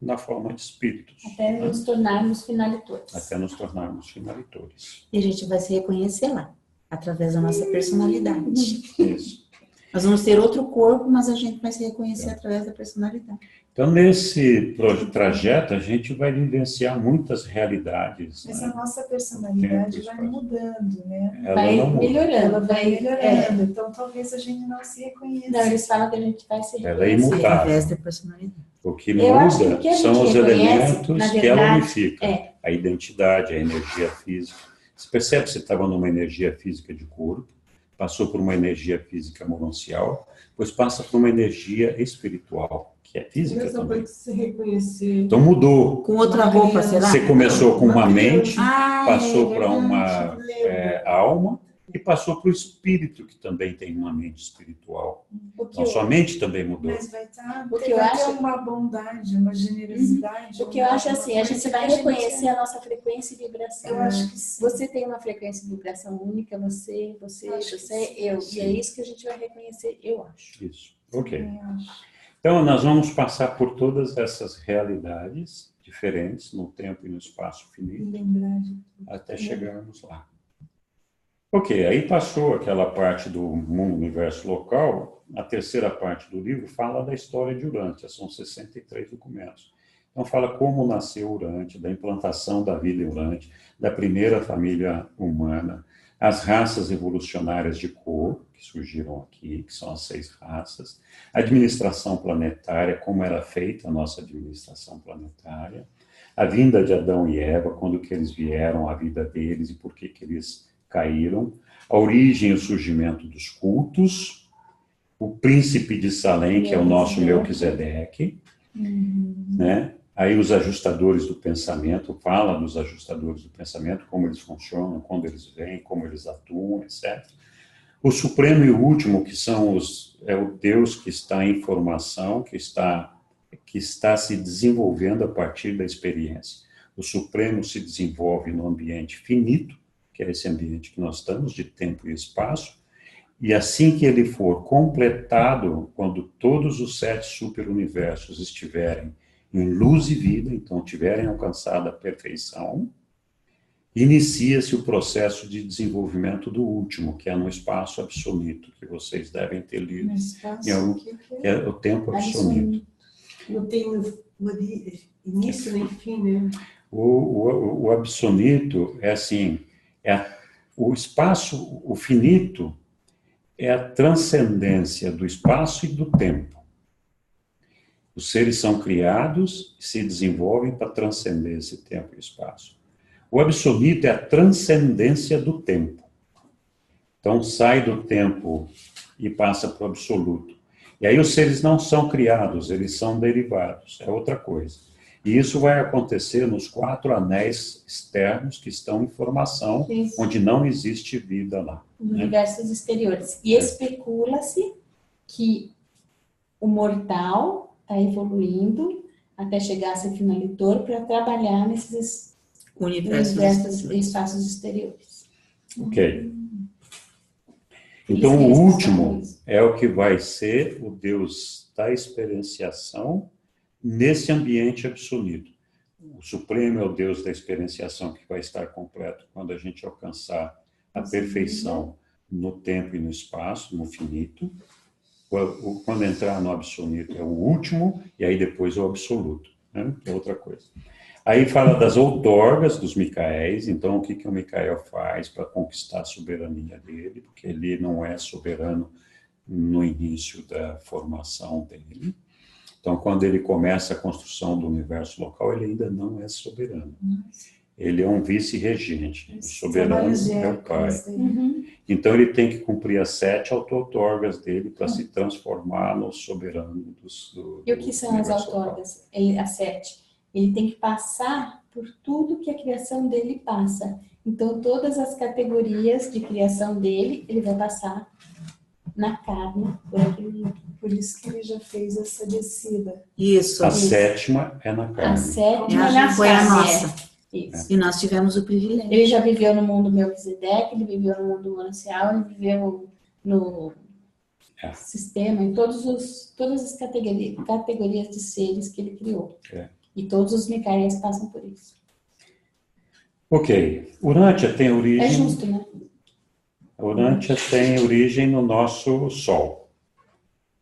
na forma de espíritos. Até nos tornarmos finalitores. Até nos tornarmos finalitores. E a gente vai se reconhecer lá, através da nossa personalidade. Isso. Nós vamos ter outro corpo, mas a gente vai se reconhecer através da personalidade. Então, nesse trajeto, a gente vai vivenciar muitas realidades. Mas né? a nossa personalidade vai mudando, né? Ela Vai não muda. melhorando. Ela vai melhorando, então talvez a gente não se reconheça. Não, eles falam que a gente vai se Ela é reconhecer. imutável. Através da personalidade. O que Eu acho que muda o que a são gente os reconhece, elementos na que ela verdade, unifica. A identidade, a energia física. Você percebe que você estava numa energia física de corpo, passou por uma energia física monancial, depois passa por uma energia espiritual, que é física Mas também. pode se reconhecer. Então mudou. Com outra roupa, será? Você começou com uma mente, Ah, passou é para uma verdade. alma e passou para o espírito, que também tem uma mente espiritual. Então, sua mente também mudou. Mas vai estar O que eu acho- uma bondade, uma generosidade. O que eu acho assim, a gente vai reconhecer a nossa frequência e vibração. Eu acho que sim. Você tem uma frequência e vibração única, você, eu. E é isso que a gente vai reconhecer, eu acho. Isso. Ok. Eu acho. Então, nós vamos passar por todas essas realidades diferentes, no tempo e no espaço E finito, lembrar de tudo. até chegarmos lá. Ok, aí passou aquela parte do mundo, universo local, a terceira parte do livro fala da história de Urântia, são 63 documentos. Então fala como nasceu Urântia, da implantação da vida em Urântia, da primeira família humana, as raças evolucionárias de cor, que surgiram aqui, que são as 6 raças, a administração planetária, como era feita a nossa administração planetária, a vinda de Adão e Eva, quando que eles vieram, a vida deles e por que eles caíram, a origem e o surgimento dos cultos, o príncipe de Salém, que é o nosso Melquisedeque, né? Aí os ajustadores do pensamento, fala dos ajustadores do pensamento, como eles funcionam, quando eles vêm, como eles atuam, etc. O supremo e o último, que são é o Deus que está em formação, que está se desenvolvendo a partir da experiência. O supremo se desenvolve no ambiente finito, que é esse ambiente que nós estamos, de tempo e espaço, e assim que ele for completado, quando todos os 7 superuniversos estiverem em luz e vida, então tiverem alcançado a perfeição, inicia-se o processo de desenvolvimento do último, que é no espaço absoluto, que vocês devem ter lido. Que é o tempo absoluto. Não tem início nem fim, né? O absoluto é assim, o espaço, o finito, é a transcendência do espaço e do tempo. Os seres são criados e se desenvolvem para transcender esse tempo e espaço. O absoluto é a transcendência do tempo. Então, sai do tempo e passa para o absoluto. E aí os seres não são criados, eles são derivados, é outra coisa. E isso vai acontecer nos 4 anéis externos que estão em formação, isso, onde não existe vida lá. Nos universos exteriores. E especula-se que o mortal está evoluindo até chegar a ser finalitor para trabalhar nesses universos e espaços exteriores. Ok. Então, o último é o que vai ser o Deus da experienciação nesse ambiente absoluto. O Supremo é o Deus da experienciação que vai estar completo quando a gente alcançar a perfeição no tempo e no espaço, no finito. Quando entrar no absoluto é o último, e aí depois o absoluto, né? Que é outra coisa. Aí fala das outorgas dos Micaéis. Então, o que o Micael faz para conquistar a soberania dele? Porque ele não é soberano no início da formação dele. Então, quando ele começa a construção do universo local, ele ainda não é soberano. Ele é um vice-regente. O soberano é o pai. Então, ele tem que cumprir as 7 auto-outorgas dele para se transformar no soberano do E o que são as autorgas? As 7. Ele tem que passar por tudo que a criação dele passa. Então, todas as categorias de criação dele, ele vai passar na carne por aquele mundo. Por isso que ele já fez essa descida. Isso. A 7ª é na carne. A 7ª na foi carne. a nossa. Isso. E nós tivemos o privilégio. Ele já viveu no mundo Melquisedeque, ele viveu no mundo ancial, ele viveu no sistema, em todas as categorias de seres que ele criou. E todos os Micaéis passam por isso. Ok. Urântia tem origem... É justo, né? Urântia tem origem no nosso Sol.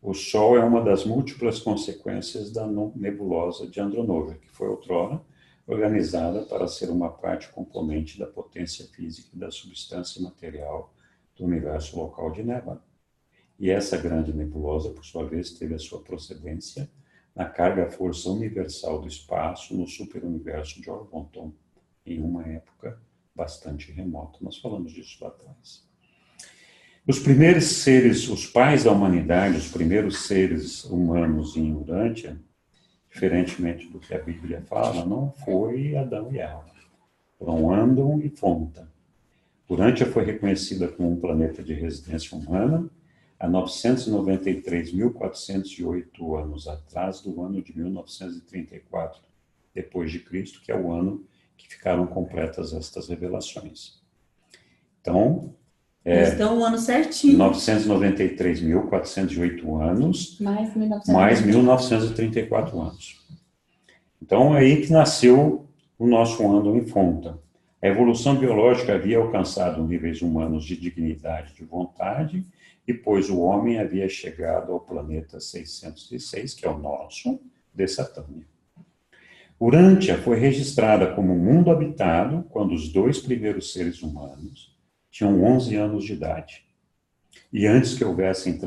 O Sol é uma das múltiplas consequências da nebulosa de Andronover, que foi outrora organizada para ser uma parte componente da potência física e da substância material do universo local de Neban. E essa grande nebulosa, por sua vez, teve a sua procedência na carga-força universal do espaço no superuniverso de Orvonton, em uma época bastante remota. Nós falamos disso lá atrás. Os primeiros seres, os pais da humanidade, os primeiros seres humanos em Urântia, diferentemente do que a Bíblia fala, não foi Adão e Eva. Foram Andon e Fonta. Urântia foi reconhecida como um planeta de residência humana há 993.408 anos atrás, do ano de 1934 depois de Cristo, que é o ano que ficaram completas estas revelações. Então, Então, o ano certinho. 993.408 anos, mais 1934 anos. Então, é aí que nasceu o nosso Andon e Fonta. A evolução biológica havia alcançado níveis humanos de dignidade, de vontade, e pois o homem havia chegado ao planeta 606, que é o nosso, de Satânia. Urântia foi registrada como um mundo habitado quando os 2 primeiros seres humanos tinham 11 anos de idade, e antes que houvessem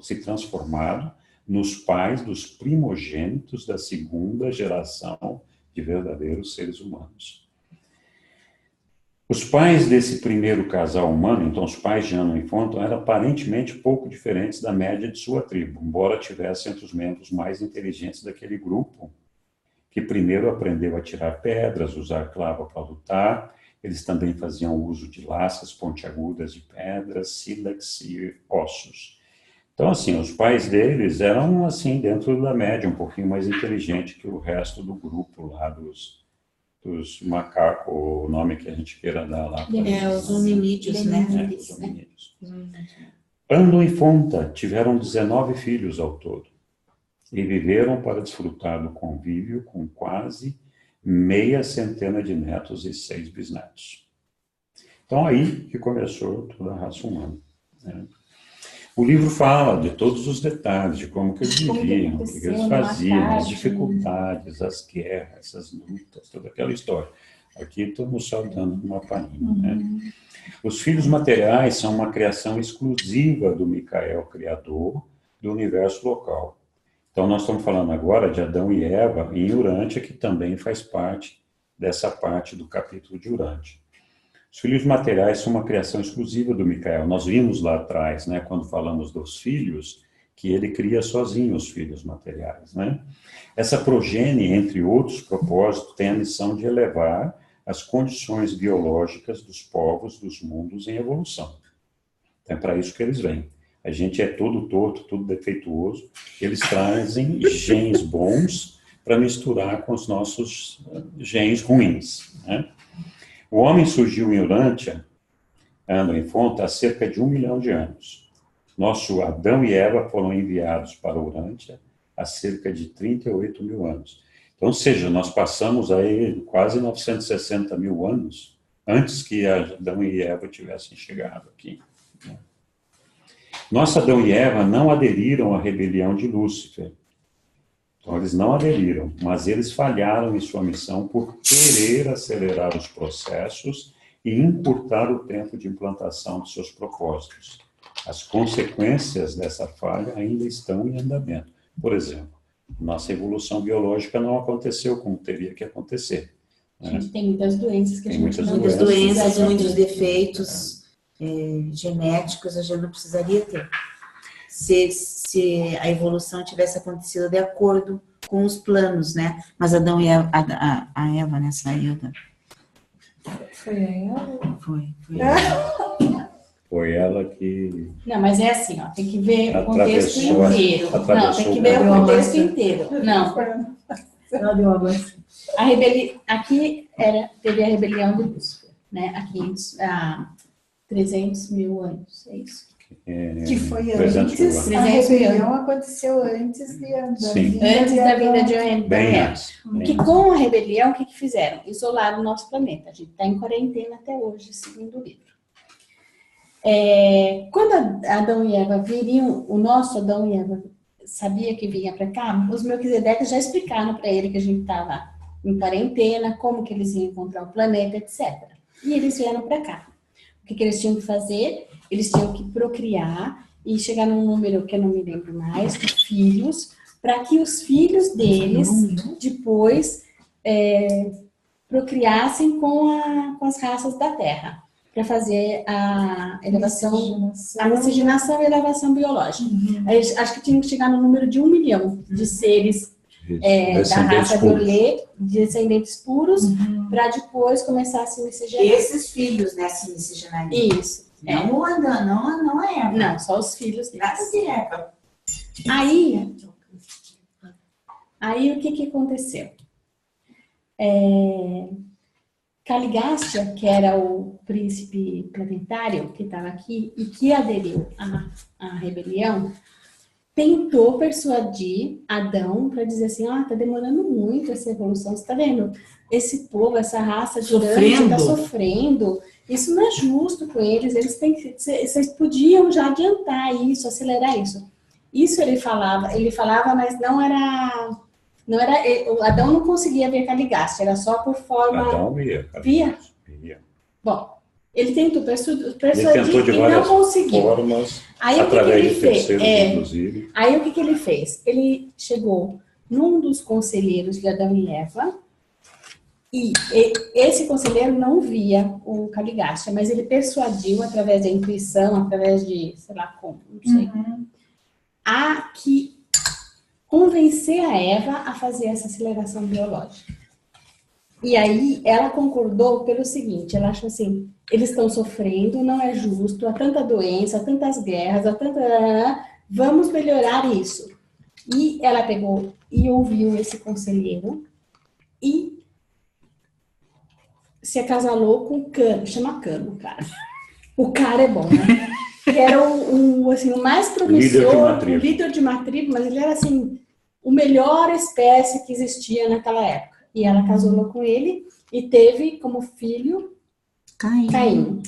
se transformado nos pais dos primogênitos da 2ª geração de verdadeiros seres humanos. Os pais desse primeiro casal humano, então os pais de Andon e Fonta, eram aparentemente pouco diferentes da média de sua tribo, embora tivessem entre os membros mais inteligentes daquele grupo, que primeiro aprendeu a tirar pedras, usar clava para lutar, Eles também faziam uso de lascas pontiagudas de pedras, sílex e ossos. Então, assim, os pais deles eram, assim, dentro da média, um pouquinho mais inteligente que o resto do grupo lá dos macacos, o nome que a gente queira dar lá. Os hominídeos, né? Os hominídeos. Ando e Fonta tiveram 19 filhos ao todo e viveram para desfrutar do convívio com quase meia centena de netos e 6 bisnetos. Então, aí que começou toda a raça humana, né? O livro fala de todos os detalhes, de como que eles viviam, o que eles faziam, as dificuldades, as guerras, as lutas, toda aquela história. Aqui estamos só dando uma palhinha, né? Os filhos materiais são uma criação exclusiva do Micael Criador do universo local. Então, nós estamos falando agora de Adão e Eva em Urântia, que também faz parte dessa parte do capítulo de Urântia. Os filhos materiais são uma criação exclusiva do Micael. Nós vimos lá atrás, né, quando falamos dos filhos, que ele cria sozinho os filhos materiais, né? Essa progenie, entre outros propósitos, tem a missão de elevar as condições biológicas dos povos dos mundos em evolução. Então, é para isso que eles vêm. A gente é todo torto, tudo defeituoso. Eles trazem genes bons para misturar com os nossos genes ruins, né? O homem surgiu em Urântia, Ando e Fonta, há cerca de 1 milhão de anos. Nosso Adão e Eva foram enviados para Urântia há cerca de 38 mil anos. Então, ou seja, nós passamos aí quase 960 mil anos antes que Adão e Eva tivessem chegado aqui. Nosso Adão e Eva não aderiram à rebelião de Lúcifer. Então, eles não aderiram, mas eles falharam em sua missão por querer acelerar os processos e encurtar o tempo de implantação de seus propósitos. As consequências dessa falha ainda estão em andamento. Por exemplo, nossa evolução biológica não aconteceu como teria que acontecer, A gente tem muitas doenças que a gente não muitas doenças, muitos defeitos genéticos a gente não precisaria ter. Se a evolução tivesse acontecido de acordo com os planos, né? Mas Adão e a Eva, né, saiu da... Foi a Eva? Foi ela. Foi ela que... Não, mas é assim, ó, tem que ver o contexto Atravessou inteiro. Não, atravessou tem que ver o contexto inteiro. Não, Ela deu uma vez. aqui teve a rebelião do Lúcifer, né? Aqui há 300 mil anos, é isso? Que foi 300 mil antes, anos. a rebelião aconteceu antes Sim. Antes da vinda de Eva. Bem antes. Que com a rebelião, o que fizeram? Isolaram o nosso planeta. A gente está em quarentena até hoje, segundo o livro. Quando Adão e Eva viriam, o nosso Adão e Eva sabia que vinha para cá, os Melquisedeques já explicaram para ele que a gente estava em quarentena, como que eles iam encontrar o planeta, etc. E eles vieram para cá. O que eles tinham que fazer? Eles tinham que procriar e chegar num número que eu não me lembro mais, de filhos, para que os filhos deles depois procriassem com as raças da Terra, para fazer a elevação, a miscigenação e elevação biológica. Acho que tinha que chegar no número de 1 milhão de seres da raça violeta, descendentes puros, para depois começar a se miscigenar. Esses filhos, né, se miscigenariam. Isso. Não o Adão, não a Eva. Não, só os filhos deles. Nada de Eva. Aí o que aconteceu? Caligastia, que era o príncipe planetário que estava aqui e que aderiu à rebelião, tentou persuadir Adão para dizer assim, tá demorando muito essa evolução, você está vendo? Esse povo, essa raça gigante está sofrendo, isso não é justo com eles, vocês podiam já adiantar isso, acelerar isso. Isso ele falava, mas não era, o Adão não conseguia ver Caligastia, era só por forma... Adão via? Bom, ele tentou persuadir de e não conseguiu. Formas, aí através de terceiros, inclusive. Aí o que ele fez? Ele chegou num dos conselheiros de Adão e Eva, e esse conselheiro não via o Caligastia, mas ele persuadiu através da intuição, através de, sei lá como, não sei, a que convencer a Eva a fazer essa aceleração biológica. E aí ela concordou pelo seguinte, ela achou assim, eles estão sofrendo, não é justo, há tanta doença, há tantas guerras, há tanta... Vamos melhorar isso. E ela pegou e ouviu esse conselheiro e se acasalou com o Cano, chama Cano, cara. O cara é bom, né? Que era assim, o mais promissor, o líder de uma tribo, mas ele era assim, o melhor espécie que existia naquela época. E ela casou com ele e teve como filho Caim.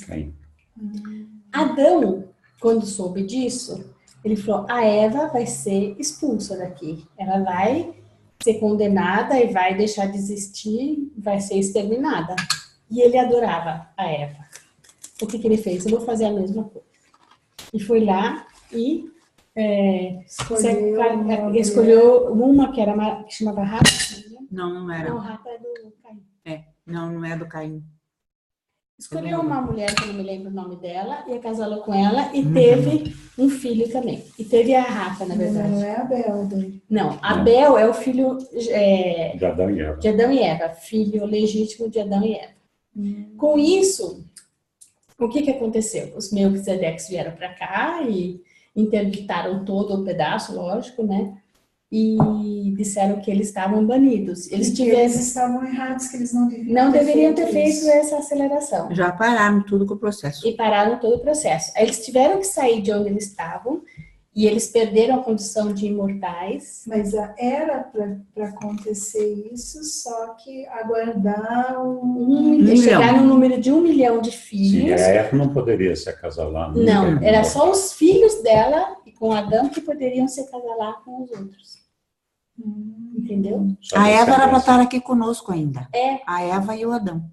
Adão, quando soube disso, ele falou, a Eva vai ser expulsa daqui. Ela vai ser condenada e vai deixar de existir, vai ser exterminada. E ele adorava a Eva. O que ele fez? Eu vou fazer a mesma coisa. E foi lá e escolheu uma que chamava Rafa. Não era. Não, Rafa é do Caim. Não é do Caim. Escolheu uma mulher, que eu não me lembro o nome dela, e casou com ela, e teve um filho também. E teve a Rafa, na verdade. Não é Abel, daí. Não, Abel é o filho de Adão e Eva, filho legítimo de Adão e Eva. Com isso, o que aconteceu? Os Melquisedeques vieram para cá e interditaram todo o pedaço, lógico, né? E disseram que eles estavam banidos. Eles estavam errados, que eles não deveriam ter feito essa aceleração. Já pararam tudo com o processo. E pararam todo o processo. Aí eles tiveram que sair de onde eles estavam e eles perderam a condição de imortais. Mas era para acontecer isso, só que aguardar chegar no número de 1 milhão de filhos. Sim, a Eva não poderia se acasalar. Não, era só os filhos dela e com Adão que poderiam se acasalar com os outros. Entendeu? A Eva era para estar aqui conosco ainda. A Eva e o Adão.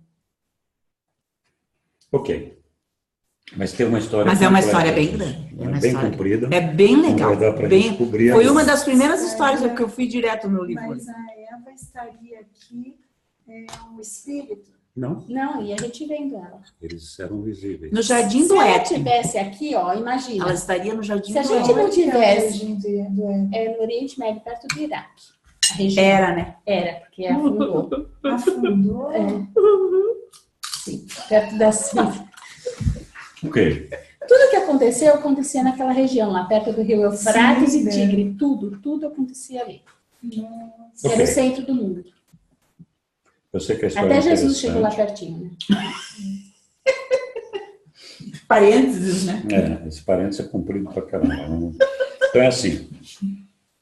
Ok. Mas tem uma história. Mas é uma história bem grande. Bem comprida. É bem legal. Foi uma das primeiras histórias que eu fui direto no livro. Mas a Eva estaria aqui, o espírito. Não, e a gente vendo ela. Eles eram visíveis. No Jardim do Éden. Se ela estivesse aqui, ó, imagina. Ela estaria no Jardim do Éden. Se a gente não tivesse no Oriente Médio, perto do Iraque. A região. Era, né? Era, porque afundou. Afundou? Sim, perto da Síria. Ok. Tudo que acontecia naquela região, lá perto do rio Eufrates e Tigre. Tudo acontecia ali. Nossa. Era o centro do mundo. Eu sei que a história até Jesus chegou lá pertinho, né? Parênteses, né? Esse parênteses é comprido pra caramba. Então é assim.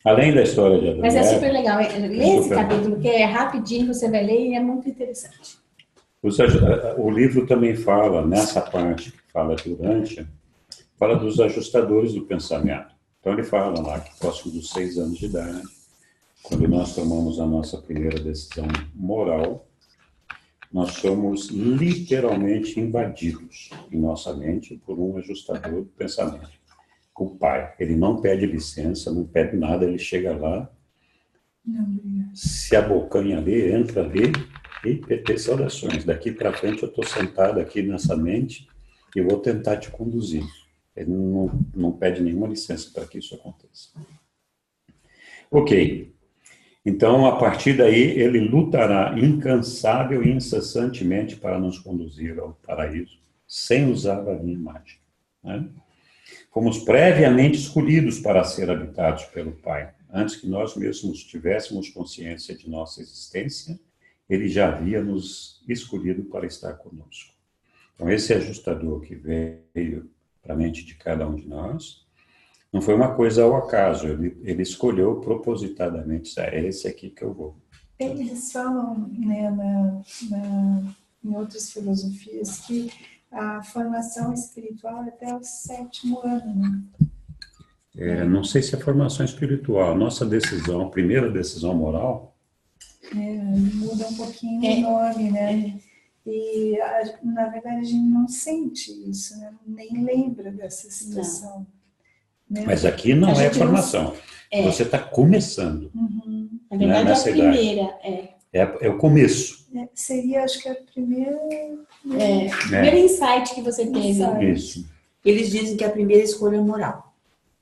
Além da história de Adão Mas e é Eva, super legal. Lê esse capítulo, que é rapidinho, você vai ler e é muito interessante. O livro também fala, nessa parte que fala durante, fala dos ajustadores do pensamento. Então ele fala lá que próximo dos 6 anos de idade, quando nós tomamos a nossa primeira decisão moral, nós somos literalmente invadidos em nossa mente por um ajustador do pensamento. O pai, ele não pede licença, não pede nada, ele chega lá, se abocanha ali, entra ali e PT saudações. Daqui para frente eu estou sentado aqui nessa mente e vou tentar te conduzir. Ele não pede nenhuma licença para que isso aconteça. Ok. Então, a partir daí, ele lutará incansável e incessantemente para nos conduzir ao paraíso, sem usar a linha mágica. Né? Fomos previamente escolhidos para ser habitados pelo Pai. Antes que nós mesmos tivéssemos consciência de nossa existência, ele já havia nos escolhido para estar conosco. Então, esse ajustador que veio para a mente de cada um de nós, não foi uma coisa ao acaso, ele escolheu propositadamente, é esse aqui que eu vou. Eles falam, né, em outras filosofias, que a formação espiritual é até o 7º ano, né? Não sei se é formação espiritual, nossa decisão, a primeira decisão moral... muda um pouquinho o nome, né? E, na verdade, a gente não sente isso, né? Nem lembra dessa situação. Né? Mas aqui não é formação. Você está começando. Na verdade, é a primeira. É o começo. Seria, acho que, a primeira... Primeiro insight que você teve. Isso. Eles dizem que é a primeira escolha moral.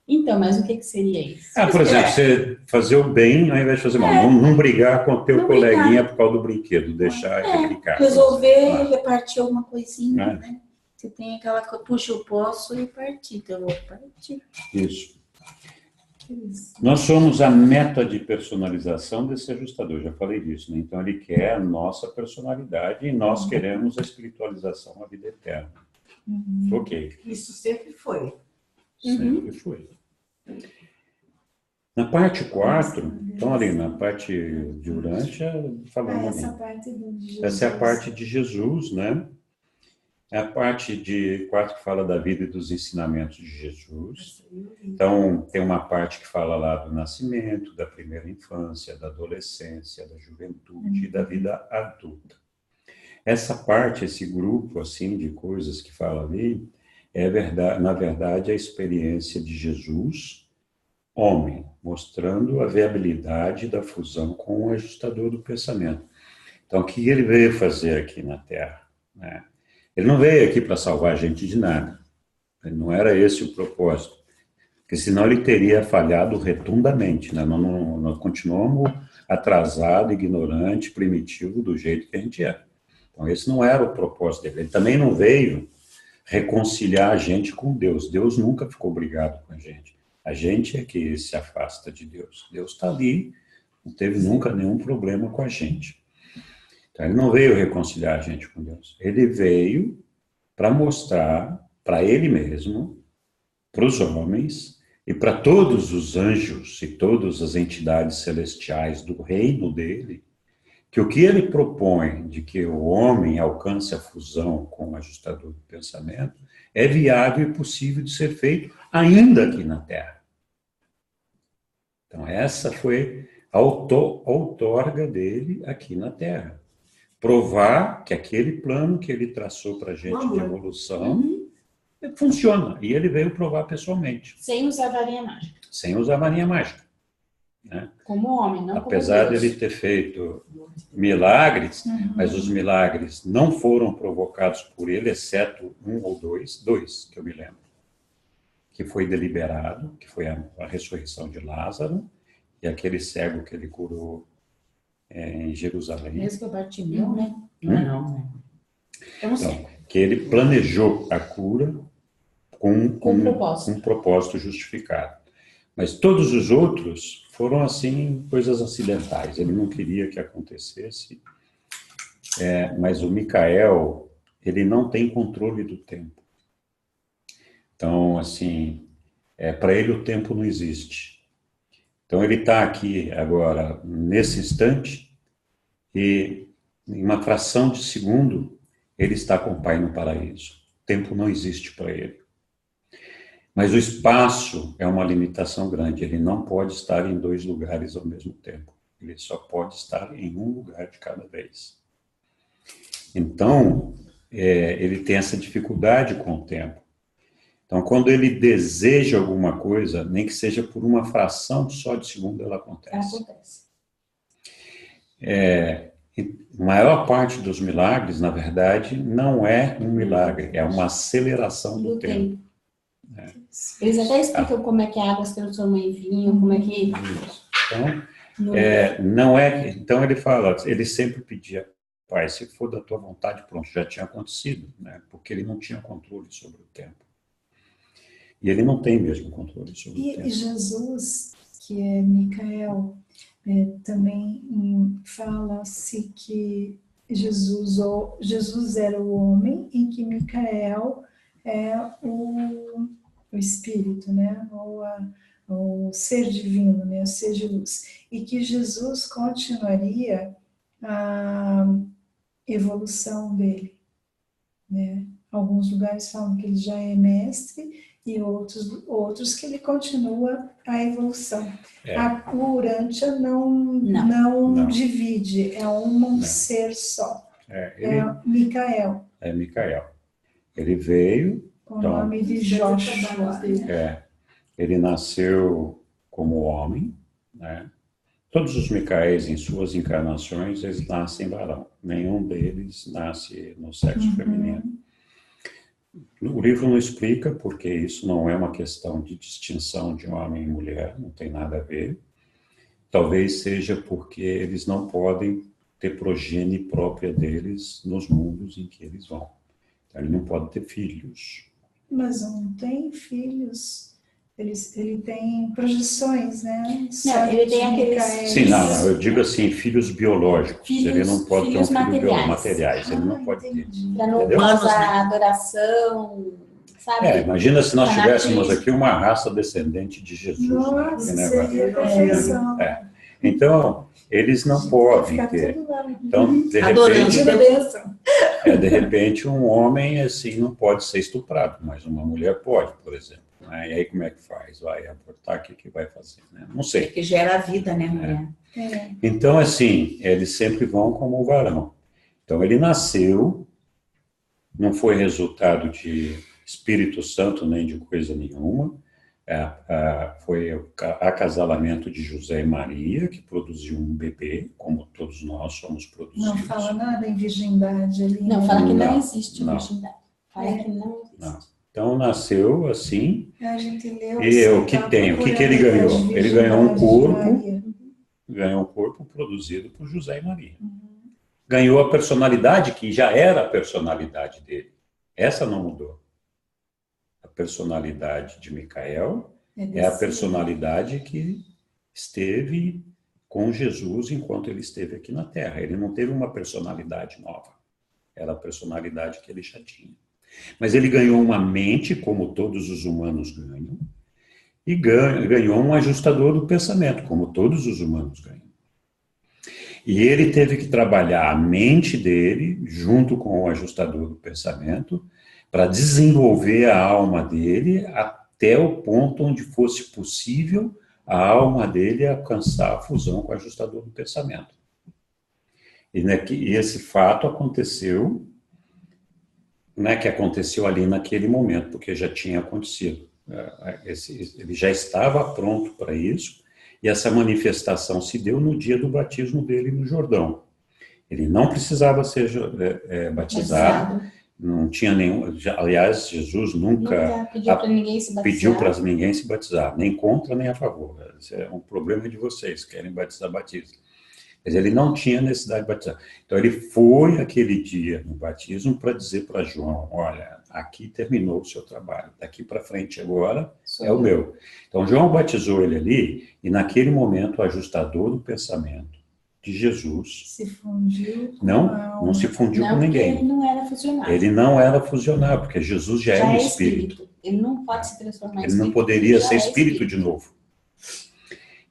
Então, mas o que seria isso? Por exemplo, você fazer o bem ao invés de fazer mal. Não brigar com o teu Não coleguinha por causa do brinquedo, deixar ele brincar. Resolver repartir alguma coisinha, É. né? Você tem aquela coisa, puxa, eu posso e partir, então eu vou partir. Isso. Nós somos a meta de personalização desse ajustador, já falei disso, né? Então ele quer a nossa personalidade e nós queremos a espiritualização, a vida eterna. Ok. Isso sempre foi. Sempre foi. Na parte 4, então ali na parte de Urântia, falamos Essa ali. parte de Jesus. Essa é a parte de Jesus, né? É a parte de 4 que fala da vida e dos ensinamentos de Jesus. Então, tem uma parte que fala lá do nascimento, da primeira infância, da adolescência, da juventude e da vida adulta. Essa parte, esse grupo assim de coisas que fala ali, é verdade, na verdade a experiência de Jesus, homem, mostrando a viabilidade da fusão com o ajustador do pensamento. Então, o que ele veio fazer aqui na Terra, né? Ele não veio aqui para salvar a gente de nada. Não era esse o propósito. Porque senão ele teria falhado retundamente, né? Nós continuamos atrasado, ignorante, primitivo do jeito que a gente é. Então esse não era o propósito dele. Ele também não veio reconciliar a gente com Deus. Deus nunca ficou brigado com a gente. A gente é que se afasta de Deus. Deus está ali, não teve nunca nenhum problema com a gente. Então, ele não veio reconciliar a gente com Deus. Ele veio para mostrar para ele mesmo, para os homens e para todos os anjos e todas as entidades celestiais do reino dele, que o que ele propõe de que o homem alcance a fusão com o ajustador do pensamento é viável e possível de ser feito ainda aqui na Terra. Então, essa foi a outorga dele aqui na Terra. Provar que aquele plano que ele traçou para a gente de evolução funciona. E ele veio provar pessoalmente. Sem usar varinha mágica. Sem usar varinha mágica. Né? Como homem, não Apesar como Deus. dele ter feito milagres, mas os milagres não foram provocados por ele, exceto um ou dois, que eu me lembro, que foi deliberado, que foi a ressurreição de Lázaro e aquele cego que ele curou em Jerusalém. Mesmo que eu Bartimeu, né? Não, né? Eu sei. Que ele planejou a cura com um propósito justificado. Mas todos os outros foram, assim, coisas acidentais. Ele não queria que acontecesse. Mas o Micael, ele não tem controle do tempo. Então, assim, para ele o tempo não existe. Então, ele está aqui agora, nesse instante, e em uma fração de segundo, ele está com o Pai no paraíso. O tempo não existe para ele. Mas o espaço é uma limitação grande. Ele não pode estar em 2 lugares ao mesmo tempo. Ele só pode estar em um lugar de cada vez. Então, ele tem essa dificuldade com o tempo. Então, quando ele deseja alguma coisa, nem que seja por uma fração só de segundo, ela acontece. A maior parte dos milagres, na verdade, não é um milagre, é uma aceleração do tempo. Eles até explicam como é que a água se transforma em vinho, como é que... Então, ele fala, ele sempre pedia, Pai, se for da tua vontade, pronto, já tinha acontecido, né? Porque ele não tinha controle sobre o tempo. E ele não tem mesmo controle sobre o tempo. E Jesus, que é Micael, também fala-se que Jesus era o homem e que Micael é o espírito, né? O ser divino, né? O ser de luz. E que Jesus continuaria a evolução dele, né? Alguns lugares falam que ele já é mestre e outros que ele continua a evolução. A Urântia não divide, é um ser só. Micael. É Micael. Ele veio... Com o nome de Joshua. Ele nasceu como homem, né? Todos os Micaéis, em suas encarnações, eles nascem varão. Nenhum deles nasce no sexo feminino. O livro não explica, porque isso não é uma questão de distinção de homem e mulher, não tem nada a ver. Talvez seja porque eles não podem ter progenie própria deles nos mundos em que eles vão. Então, ele não pode ter filhos. Mas não tem filhos. Ele tem projeções, né? Não, ele tem aqueles... Sim, não, eu digo assim, filhos biológicos. Ele não pode ter um filho biológico, materiais. Ele não pode ter. Para não Entendeu? causar adoração, sabe? Imagina se nós tivéssemos Fanatismo. aqui uma raça descendente de Jesus. Nossa, né? seria perfeição. Então, eles não podem Ficar ter. tudo lá. Então, Adorando. de repente, um homem assim não pode ser estuprado, mas uma mulher pode, por exemplo. Né? E aí como é que faz? Vai abortar, o que vai fazer? Né? Não sei. Que gera a vida, né, mulher? Então, assim, eles sempre vão como o varão. Então, ele nasceu, não foi resultado de Espírito Santo nem de coisa nenhuma. Foi o acasalamento de José e Maria, que produziu um bebê, como todos nós somos produzidos. Não fala nada em virgindade ali. Não, fala que não Não, existe não. virgindade. Fala que não existe. Não. Então, nasceu assim, A gente leu, e o você que tá tem? O que ele procurando ganhou? as Ele ganhou um virgindades corpo, de Maria. ganhou um corpo produzido por José e Maria. Ganhou a personalidade que já era a personalidade dele. Essa não mudou. A personalidade de Micael é a personalidade que esteve com Jesus enquanto ele esteve aqui na Terra. Ele não teve uma personalidade nova. Era a personalidade que ele já tinha. Mas ele ganhou uma mente, como todos os humanos ganham, e ganhou um ajustador do pensamento, como todos os humanos ganham. E ele teve que trabalhar a mente dele, junto com o ajustador do pensamento, para desenvolver a alma dele até o ponto onde fosse possível a alma dele alcançar a fusão com o ajustador do pensamento. E esse fato aconteceu, que aconteceu ali naquele momento, porque já tinha acontecido. Ele já estava pronto para isso, e essa manifestação se deu no dia do batismo dele no Jordão. Ele não precisava ser batizado, não tinha nenhum... Aliás, Jesus nunca pediu para ninguém se batizar. se batizar, nem contra nem a favor. Esse é um problema de vocês, querem batizar, batizam. Mas ele não tinha necessidade de batizar. Então, ele foi aquele dia no batismo para dizer para João, olha, aqui terminou o seu trabalho, daqui para frente agora é o meu. Então, João batizou ele ali, e naquele momento o ajustador do pensamento de Jesus Se fundiu com a não alma. se fundiu Não, com porque ninguém. ele não era fusionado. Ele não era fusionário, porque Jesus já era um espírito. Ele não pode se transformar em Ele espírito. não poderia já ser é espírito de novo.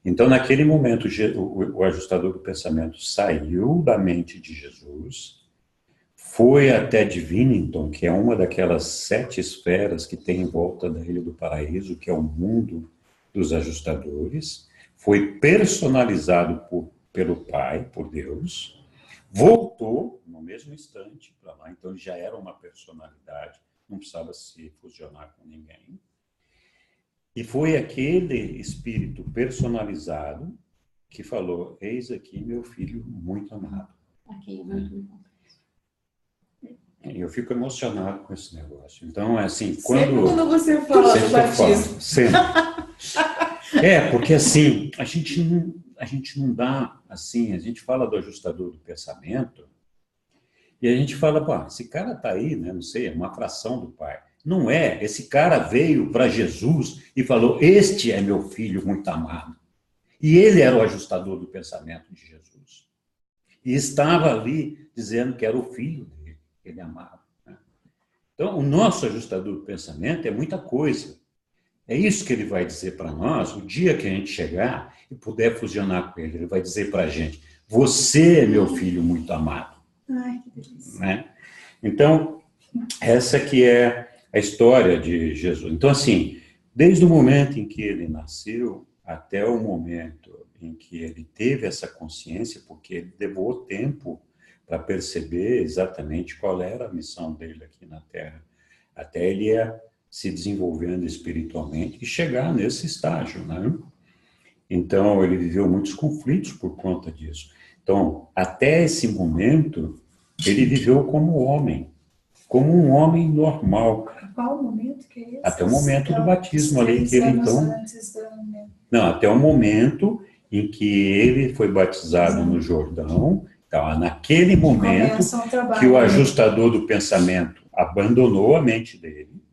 Então, naquele momento, o ajustador do pensamento saiu da mente de Jesus, foi até Divinington, que é uma daquelas 7 esferas que tem em volta da Ilha do Paraíso, que é o mundo dos ajustadores, foi personalizado pelo Pai, por Deus, voltou no mesmo instante para lá, então ele já era uma personalidade, não precisava se fusionar com ninguém. E foi aquele espírito personalizado que falou, eis aqui meu filho muito amado. Aqui, muito bom. Eu fico emocionado com esse negócio. Então, é assim, Sempre quando você fala do sempre eu falo, batismo. sempre. Porque assim, a gente não dá, assim, a gente fala do ajustador do pensamento e a gente fala, pô, esse cara está aí, né? Não sei, é uma fração do Pai. Não é, esse cara veio para Jesus e falou, este é meu filho muito amado. E ele era o ajustador do pensamento de Jesus. E estava ali dizendo que era o filho dele, que ele amava. Né? Então, o nosso ajustador do pensamento é muita coisa. É isso que ele vai dizer para nós, o dia que a gente chegar e puder fusionar com ele. Ele vai dizer para a gente, você é meu filho muito amado. Ai, que delícia. Né? Então, essa que é a história de Jesus. Então, assim, desde o momento em que ele nasceu até o momento em que ele teve essa consciência, porque ele levou tempo para perceber exatamente qual era a missão dele aqui na Terra, até ele ia se desenvolvendo espiritualmente e chegar nesse estágio, né? Então, ele viveu muitos conflitos por conta disso. Então, até esse momento, ele viveu como homem. como um homem normal. Qual o momento que é esse? Até o momento do batismo ali, que ele então... Antes da... Não, até o momento em que ele foi batizado no Jordão. Então, naquele momento que o ajustador do pensamento abandonou a mente dele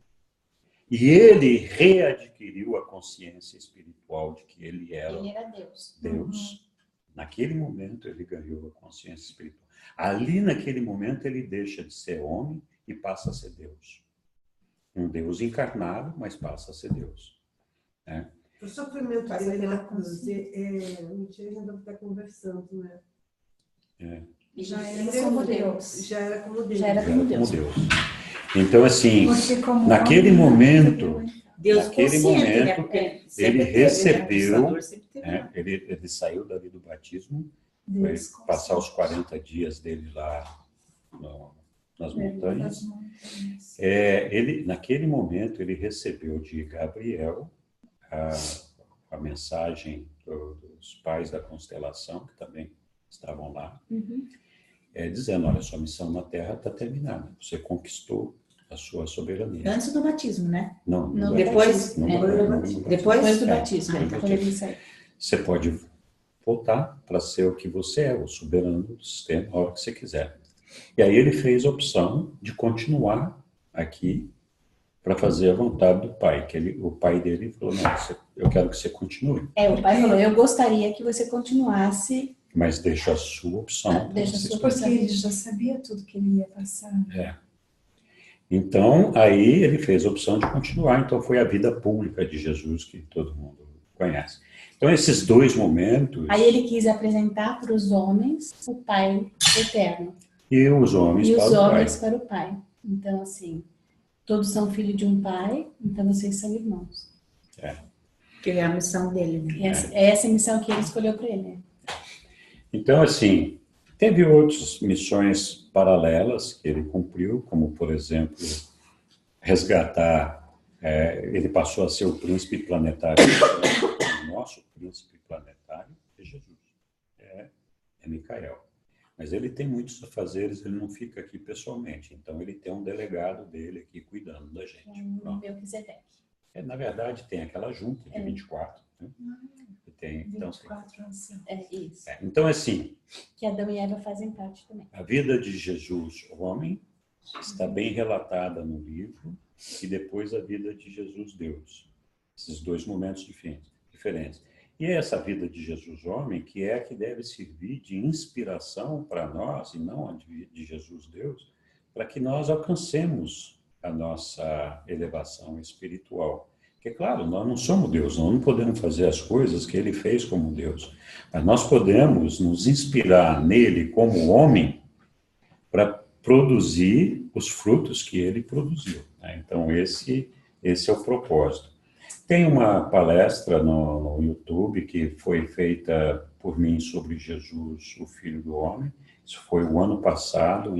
e ele readquiriu a consciência espiritual de que ele era Deus. Deus. Naquele momento ele ganhou a consciência espiritual. Ali, naquele momento, ele deixa de ser homem e passa a ser Deus. Um Deus encarnado, mas passa a ser Deus. Né? O sofrimento dele na cruz, um dia a gente deve estar conversando, né? Já era como Deus. Já era como Deus. Já era como Deus. Então, assim, naquele momento, Deus naquele consciente, momento, né? ele recebeu, né? ele saiu dali do batismo, foi passar os 40 dias dele lá nas montanhas. Naquele momento, ele recebeu de Gabriel a mensagem dos pais da constelação, que também estavam lá, dizendo, olha, sua missão na Terra está terminada, você conquistou a sua soberania. Antes do batismo, né? Não, depois, Depois do batismo. Você pode voltar para ser o que você é, o soberano do sistema, a hora que você quiser. E aí ele fez a opção de continuar aqui para fazer a vontade do pai, o pai dele falou, não, eu quero que você continue. O pai falou, eu gostaria que você continuasse. Mas deixa a sua opção. Porque ele já sabia tudo que ele ia passar. Então, aí ele fez a opção de continuar. Então, foi a vida pública de Jesus que todo mundo conhece. Então, esses dois momentos... Aí ele quis apresentar para os homens o Pai Eterno. E os homens para o Pai. Então, assim, todos são filhos de um Pai, então vocês são irmãos. Que é a missão dele, né? É essa a missão que ele escolheu para ele, né? Então, assim, teve outras missões paralelas que ele cumpriu, como, por exemplo, resgatar, ele passou a ser o príncipe planetário. O nosso príncipe planetário é Jesus, é Micael. Mas ele tem muitos afazeres, ele não fica aqui pessoalmente, então ele tem um delegado dele aqui cuidando da gente. Melquisedeque. Na verdade, tem aquela junta de 24, né? Então, 24 anos. Isso. Então, assim... Que Adão e Eva fazem parte também. A vida de Jesus, homem, está bem relatada no livro, e depois a vida de Jesus, Deus. Esses dois momentos diferentes. E é essa vida de Jesus, homem, que é a que deve servir de inspiração para nós, e não a de Jesus, Deus, para que nós alcancemos a nossa elevação espiritual. Porque, claro, nós não somos Deus, nós não podemos fazer as coisas que ele fez como Deus. Mas nós podemos nos inspirar nele como homem para produzir os frutos que ele produziu. Né? Então, esse é o propósito. Tem uma palestra no YouTube que foi feita por mim sobre Jesus, o Filho do Homem. Isso foi o ano passado,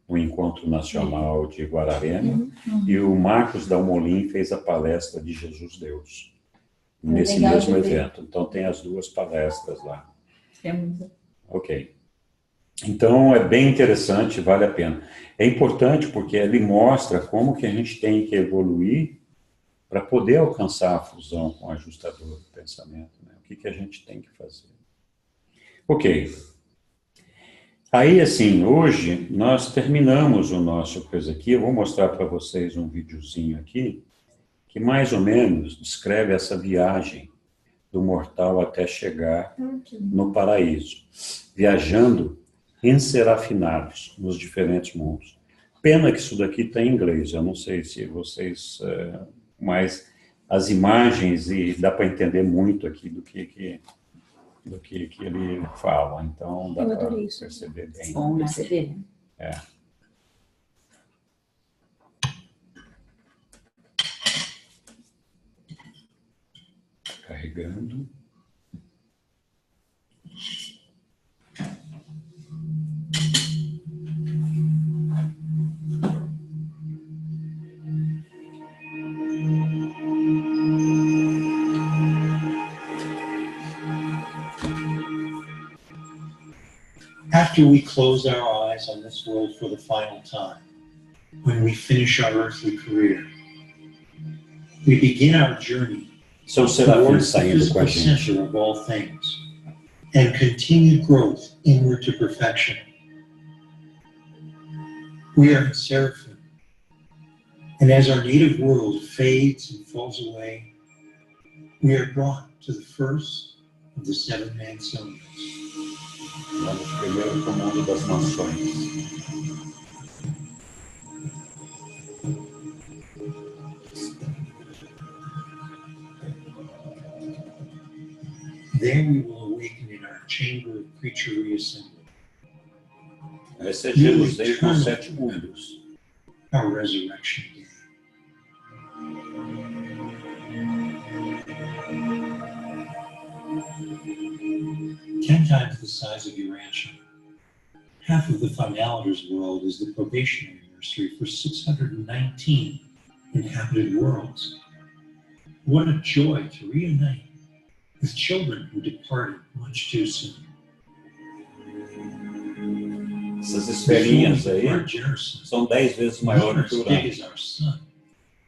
no Encontro Nacional de Guararema, e o Marcos Dalmolin fez a palestra de Jesus Deus, nesse mesmo evento. Então, tem as duas palestras lá. Ok. Então, é bem interessante, vale a pena. É importante porque ele mostra como que a gente tem que evoluir para poder alcançar a fusão com o ajustador do pensamento. Né? O que a gente tem que fazer. Ok. Aí, assim, hoje nós terminamos o nosso coisa aqui. Eu vou mostrar para vocês um videozinho aqui, que mais ou menos descreve essa viagem do mortal até chegar no paraíso, viajando enserafinados nos diferentes mundos. Pena que isso daqui está em inglês, eu não sei se vocês... mas as imagens, e dá para entender muito aqui do que ele fala, então dá para perceber bem. Bom perceber. Carregando. After we close our eyes on this world for the final time, When we finish our earthly career, we begin our journey São serafins towards the saindo com a physical gente. center of all things and continued growth inward to perfection. We are in Seraphim, and as our native world fades and falls away, we are brought to the first of the 7 mansonians. Vamos primeiro para o mundo das nações. There we will awaken in our chamber of creature reassembly, Esse é Jerusalém com 7 mundos. our resurrection day. Ten times the size of Urantia, half of the Finalitor's world is the probationary nursery for 619 inhabited worlds. What a joy to reunite with children who departed much too soon. Essas esferinhas aí Before Jerusalem, são 10 vezes maiores que o as big Urano. as our sun,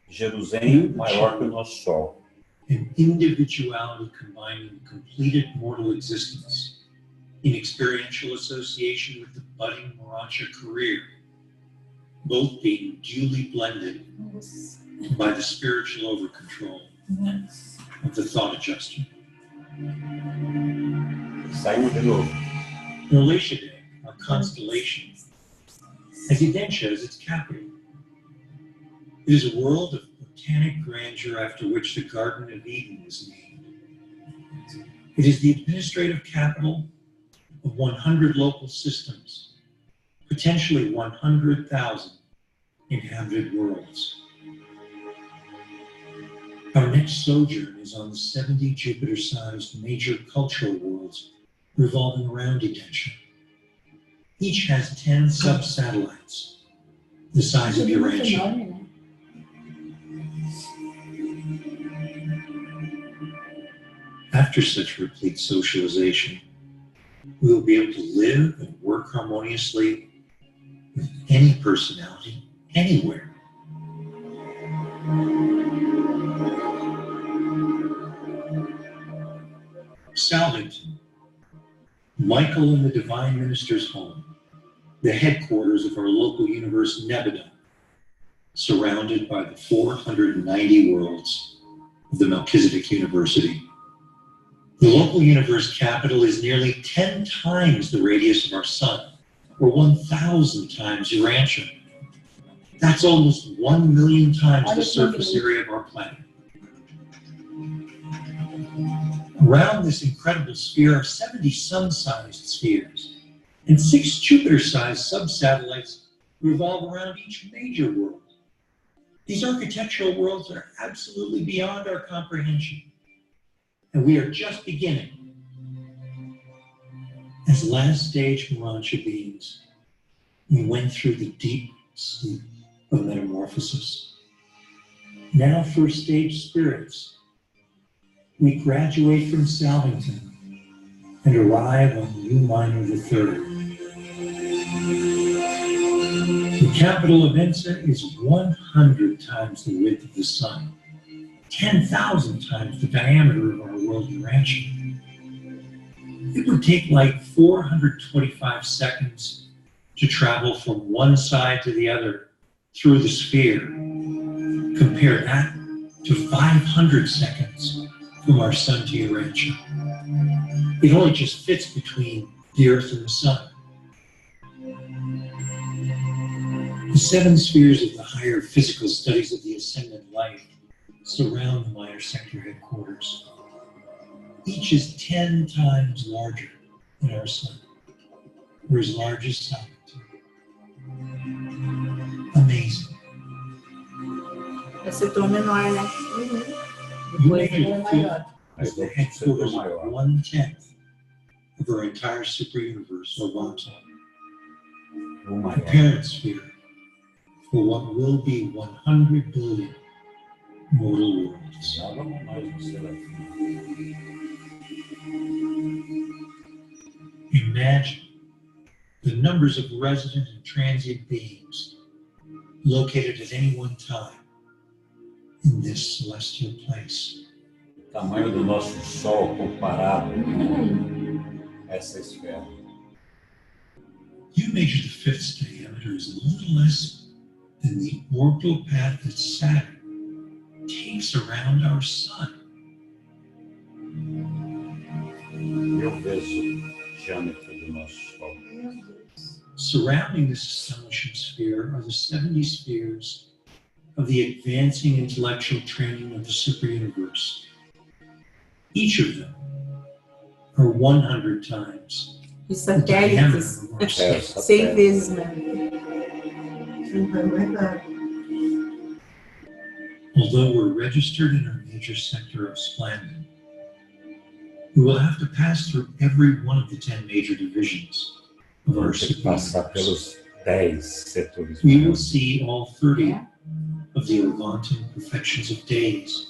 Jerusalém maior que o nosso Sol. an individuality combining completed mortal existence in experiential association with the budding Morancha career, both being duly blended by the spiritual over-control of the thought adjuster. Saímos de novo. Relatia Day, our constellation, has Edentia as its capital. It is a world of botanic grandeur after which the Garden of Eden was named. It is the administrative capital of 100 local systems, potentially 100,000 inhabited worlds. Our next sojourn is on the 70 Jupiter-sized major cultural worlds revolving around Edentia. Each has 10 sub-satellites, the size of Tudo muito Urantia. enorme, né? After such replete socialization, we will be able to live and work harmoniously with any personality, anywhere. Salvington, Michael and the Divine Minister's home, the headquarters of our local universe Nebada, surrounded by the 490 worlds of the Melchizedek University. The local universe capital is nearly 10 times the radius of our sun, or 1,000 times Urantia. That's almost 1 million times the surface area of our planet. Around this incredible sphere are 70 sun-sized spheres, and 6 Jupiter-sized sub-satellites revolve around each major world. These architectural worlds are absolutely beyond our comprehension, and we are just beginning. As last stage Morancha beings, we went through the deep sleep of metamorphosis. Now first stage spirits, we graduate from Salvington and arrive on U Minor III. The capital of Ensa is 100 times the width of the sun, 10,000 times the diameter of our world Urantia. It would take like 425 seconds to travel from one side to the other through the sphere. Compare that to 500 seconds from our sun to Urantia. It only just fits between the Earth and the sun. The 7 spheres of the higher physical studies of the ascendant life surround the minor sector headquarters. Each is 10 times larger than our sun. We're as large as Salvington. Amazing. É setor menor, né? Depois ele é maior. As the headquarters of 1/10 of our entire super universe, or Vata. O The maior. parent sphere for what will be 100 billion mortal worlds. Já vamos nós no serafim. Imagine the numbers of resident and transient beings located at any one time in this celestial place. O tamanho do nosso Sol comparado com essa esfera. You measure the fifth's diameter as a little less than the orbital path that Saturn takes around our sun. Eu vejo o diâmetro do nosso Sol. Surrounding this astonishing sphere are the 70 spheres of the advancing intellectual training of the superuniverse. Each of them are 100 times Os the diameter satélites, of our sun. 100 vezes, né? Although we're registered in our major sector of Splendid, we will have to pass through every one of the 10 major divisions of our Vamos ter que passar superuniverse. pelos 10 setores. We will see all 30 of the Levantan perfections of days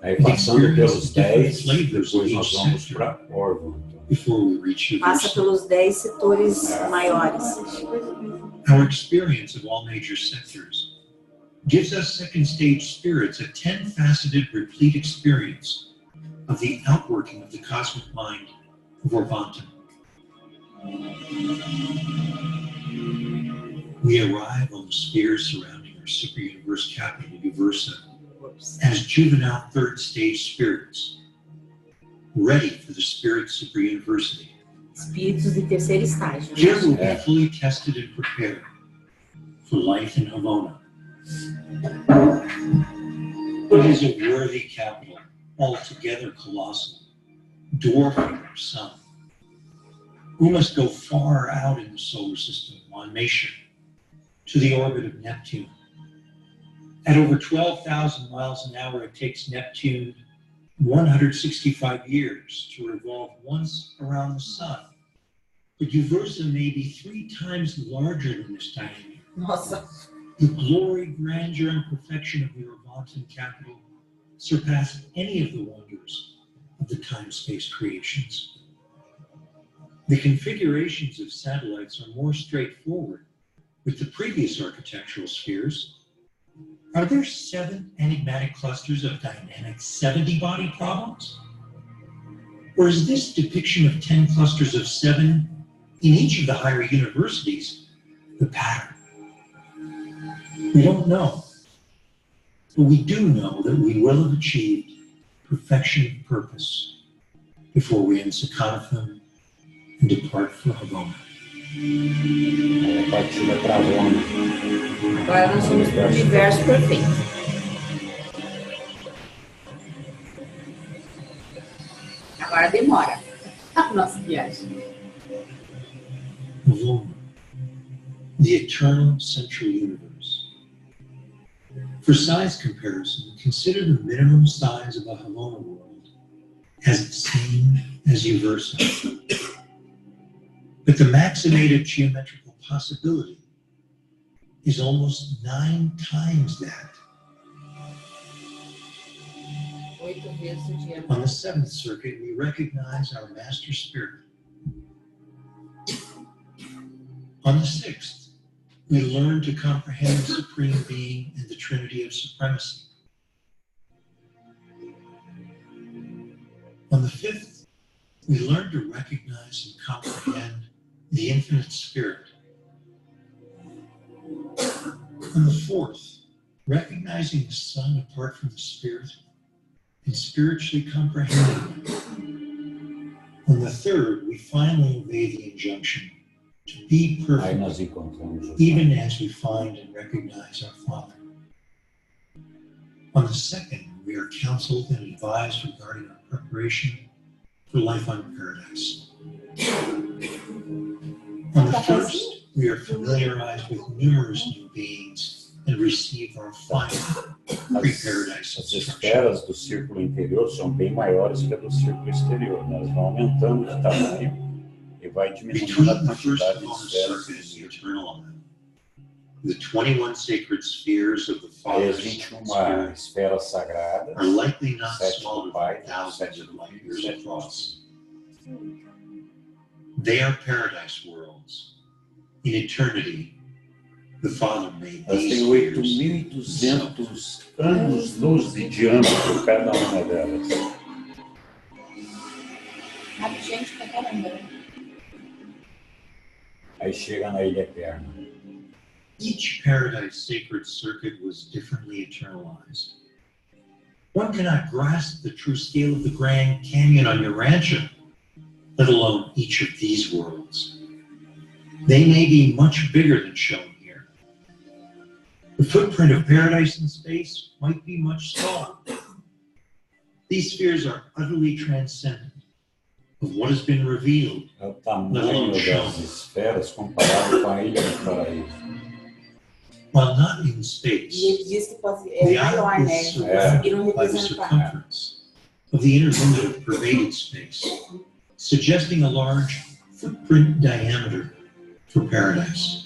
Aí passando pelos 10, depois nós vamos para Orvon. before we reach Passa Uversa. pelos 10 setores maiores. Our experience of all major sectors gives us second stage spirits a 10-faceted replete experience of the outworking of the cosmic mind of Orvanton. We arrive on the spheres surrounding our superuniverse capital, Uversa, as juvenile third stage spirits, ready for the spirit superuniversity. Espíritos de terceiro estágio. Here we'll Yeah. be fully tested and prepared for life in Havona. It is a worthy capital, altogether colossal, dwarfing our sun. We must go far out in the solar system on mission to the orbit of Neptune. At over 12,000 miles an hour, it takes Neptune 165 years to revolve once around the sun. But Uversa may be 3 times larger than this diameter. Nossa, The glory, grandeur, and perfection of the Orvanton capital surpass any of the wonders of the time-space creations. The configurations of satellites are more straightforward with the previous architectural spheres. Are there 7 enigmatic clusters of dynamic 70-body problems? Or is this depiction of 10 clusters of 7 in each of the higher universities the pattern? We don't know, but we do know that we will have achieved perfection of purpose before we end Sakanatham and depart for Havona. Aí a partida para Havona. agora nós somos para o universo perfeito. Agora demora a nossa viagem. Havona, the eternal central universe. For size comparison, consider the minimum size of a Havona world as the same as Uversa. But the maximated geometrical possibility is almost 9 times that. 8 vezes o dia. On the 7th circuit, we recognize our master spirit. On the 6th, we learn to comprehend the Supreme Being and the Trinity of Supremacy. On the 5th, we learn to recognize and comprehend the Infinite Spirit. On the 4th, recognizing the Son apart from the Spirit and spiritually comprehending it. On the 3rd, we finally obey the injunction to be Aí perfect, nós encontramos o even as we find and recognize our Father. On the 2nd, we are counseled and advised regarding our preparation for life on paradise. On the 1st, we are familiarized with numerous new beings and receive our final pre-paradise As instruction. esferas do círculo interior são bem maiores que a do círculo exterior. Elas vão aumentando de tamanho e vai diminuindo Between a the first quantidade de lunar esferas circuit do and the círculo. eternal line, the 21 sacred spheres of the Aí Father's as 21 Spirit esferas sagradas, are likely not 7 smaller do Pai, than thousands 7 of do light Filho, years 7 do across. Espírito. They are paradise worlds. In eternity, The Father made Elas these têm spheres. 8.200 anos-luz de diâmetro cada uma delas. Cabe gente pra caramba. Né? Aí chega na Ilha Eterna. Each Paradise sacred circuit was differently eternalized. One cannot grasp the true scale of the Grand Canyon on your rancho, let alone each of these worlds. They may be much bigger than shown here. The footprint of paradise in space might be much smaller. These spheres are utterly transcendent of what has been revealed. É o tamanho das esferas comparado com a Ilha do Paraíso. While not in E space, ele diz que pode, the é maior, island né? is Eles conseguiram surrounded by the representar. circumference of the inner limit of pervaded space, suggesting a large footprint diameter for paradise.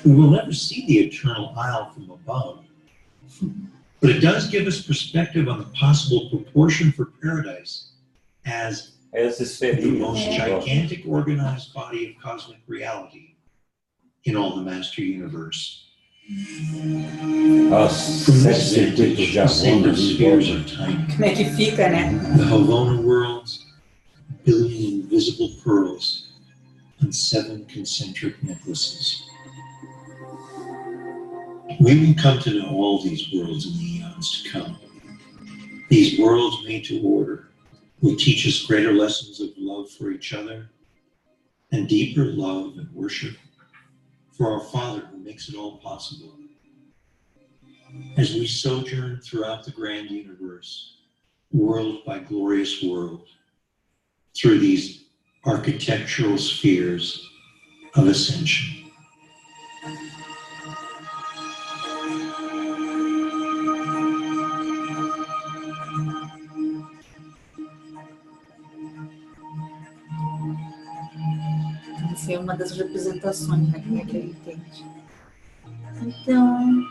We will never see the eternal isle from above, but it does give us perspective on the possible proportion for paradise as As the esferinhas. most gigantic organized body of cosmic reality in all the master universe. Os From 7 this circuitos vantage, de the sacred Havana em spheres volta. are tiny. Como é que fica, né? The Havana worlds, a billion invisible pearls, and 7 concentric necklaces. We will come to know all these worlds in the eons to come. These worlds made to order will teach us greater lessons of love for each other and deeper love and worship for our Father who makes it all possible. As we sojourn throughout the grand universe, world by glorious world, through these architectural spheres of ascension. Essa é uma das representações, né? Como é que ele entende. Então,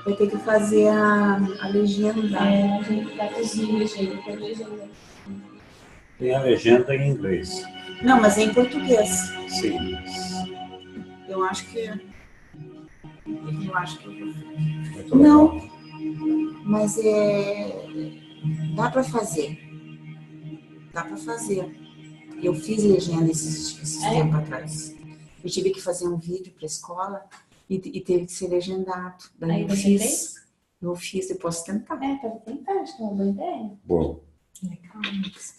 vai ter que fazer a legenda. A gente traduzir legenda por legenda. Tem a legenda em inglês. Não, mas é em português. Sim. Eu acho que eu vou. Muito Não. legal. Mas dá para fazer. Dá para fazer. Eu fiz legenda esses tempo atrás. Eu tive que fazer um vídeo para a escola e teve que ser legendado. Daí Aí eu você fiz. fez? Eu fiz, eu posso tentar. Pode tentar, acho que é uma boa ideia. Bom,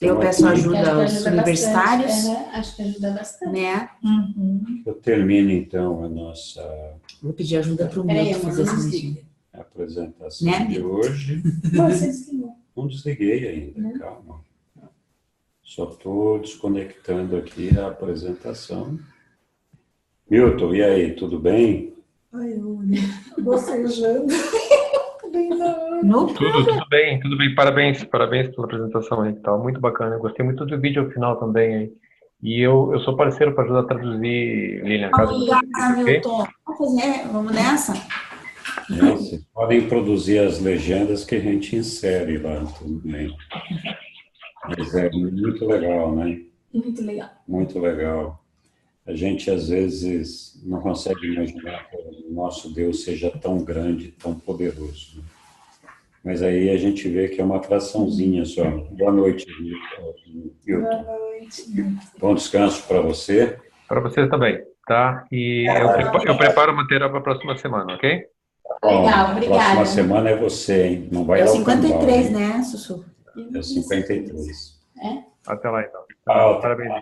Eu peço ajuda Acho que aos ajuda universitários, bastante. Acho que ajuda bastante. né? eu termino então a nossa Vou pedir ajuda para o Peraí, meu amor, fazer não essa desliga. legenda. apresentação Né, de amigo? hoje. Não, você desligou. Não desliguei ainda, calma. Só estou desconectando aqui a apresentação. Milton, e aí, tudo bem? Ai, olha, bocejando. Bem na hora. No Tudo bem, tudo bem. Parabéns pela apresentação aí, tá muito bacana. Eu gostei muito do vídeo final também aí. E eu sou parceiro para ajudar a traduzir, Lilian, caso você Obrigada, queira, ok? Milton. Vamos nessa? Vocês podem produzir as legendas que a gente insere lá, tudo bem. Mas é muito legal, né? Muito legal. Muito legal. A gente, às vezes, não consegue imaginar que o nosso Deus seja tão grande, tão poderoso. Né? Mas aí a gente vê que é uma fraçãozinha só. Boa noite, Milton. Boa noite. Bom descanso para você. Para vocês também, tá? E eu preparo o material para a próxima semana, ok? Bom, Legal, obrigada. Próxima semana é você, hein? Não vai É dar o 53, cambal, hein? né, Sussu? É 53. Até lá, então. Tchau, Parabéns.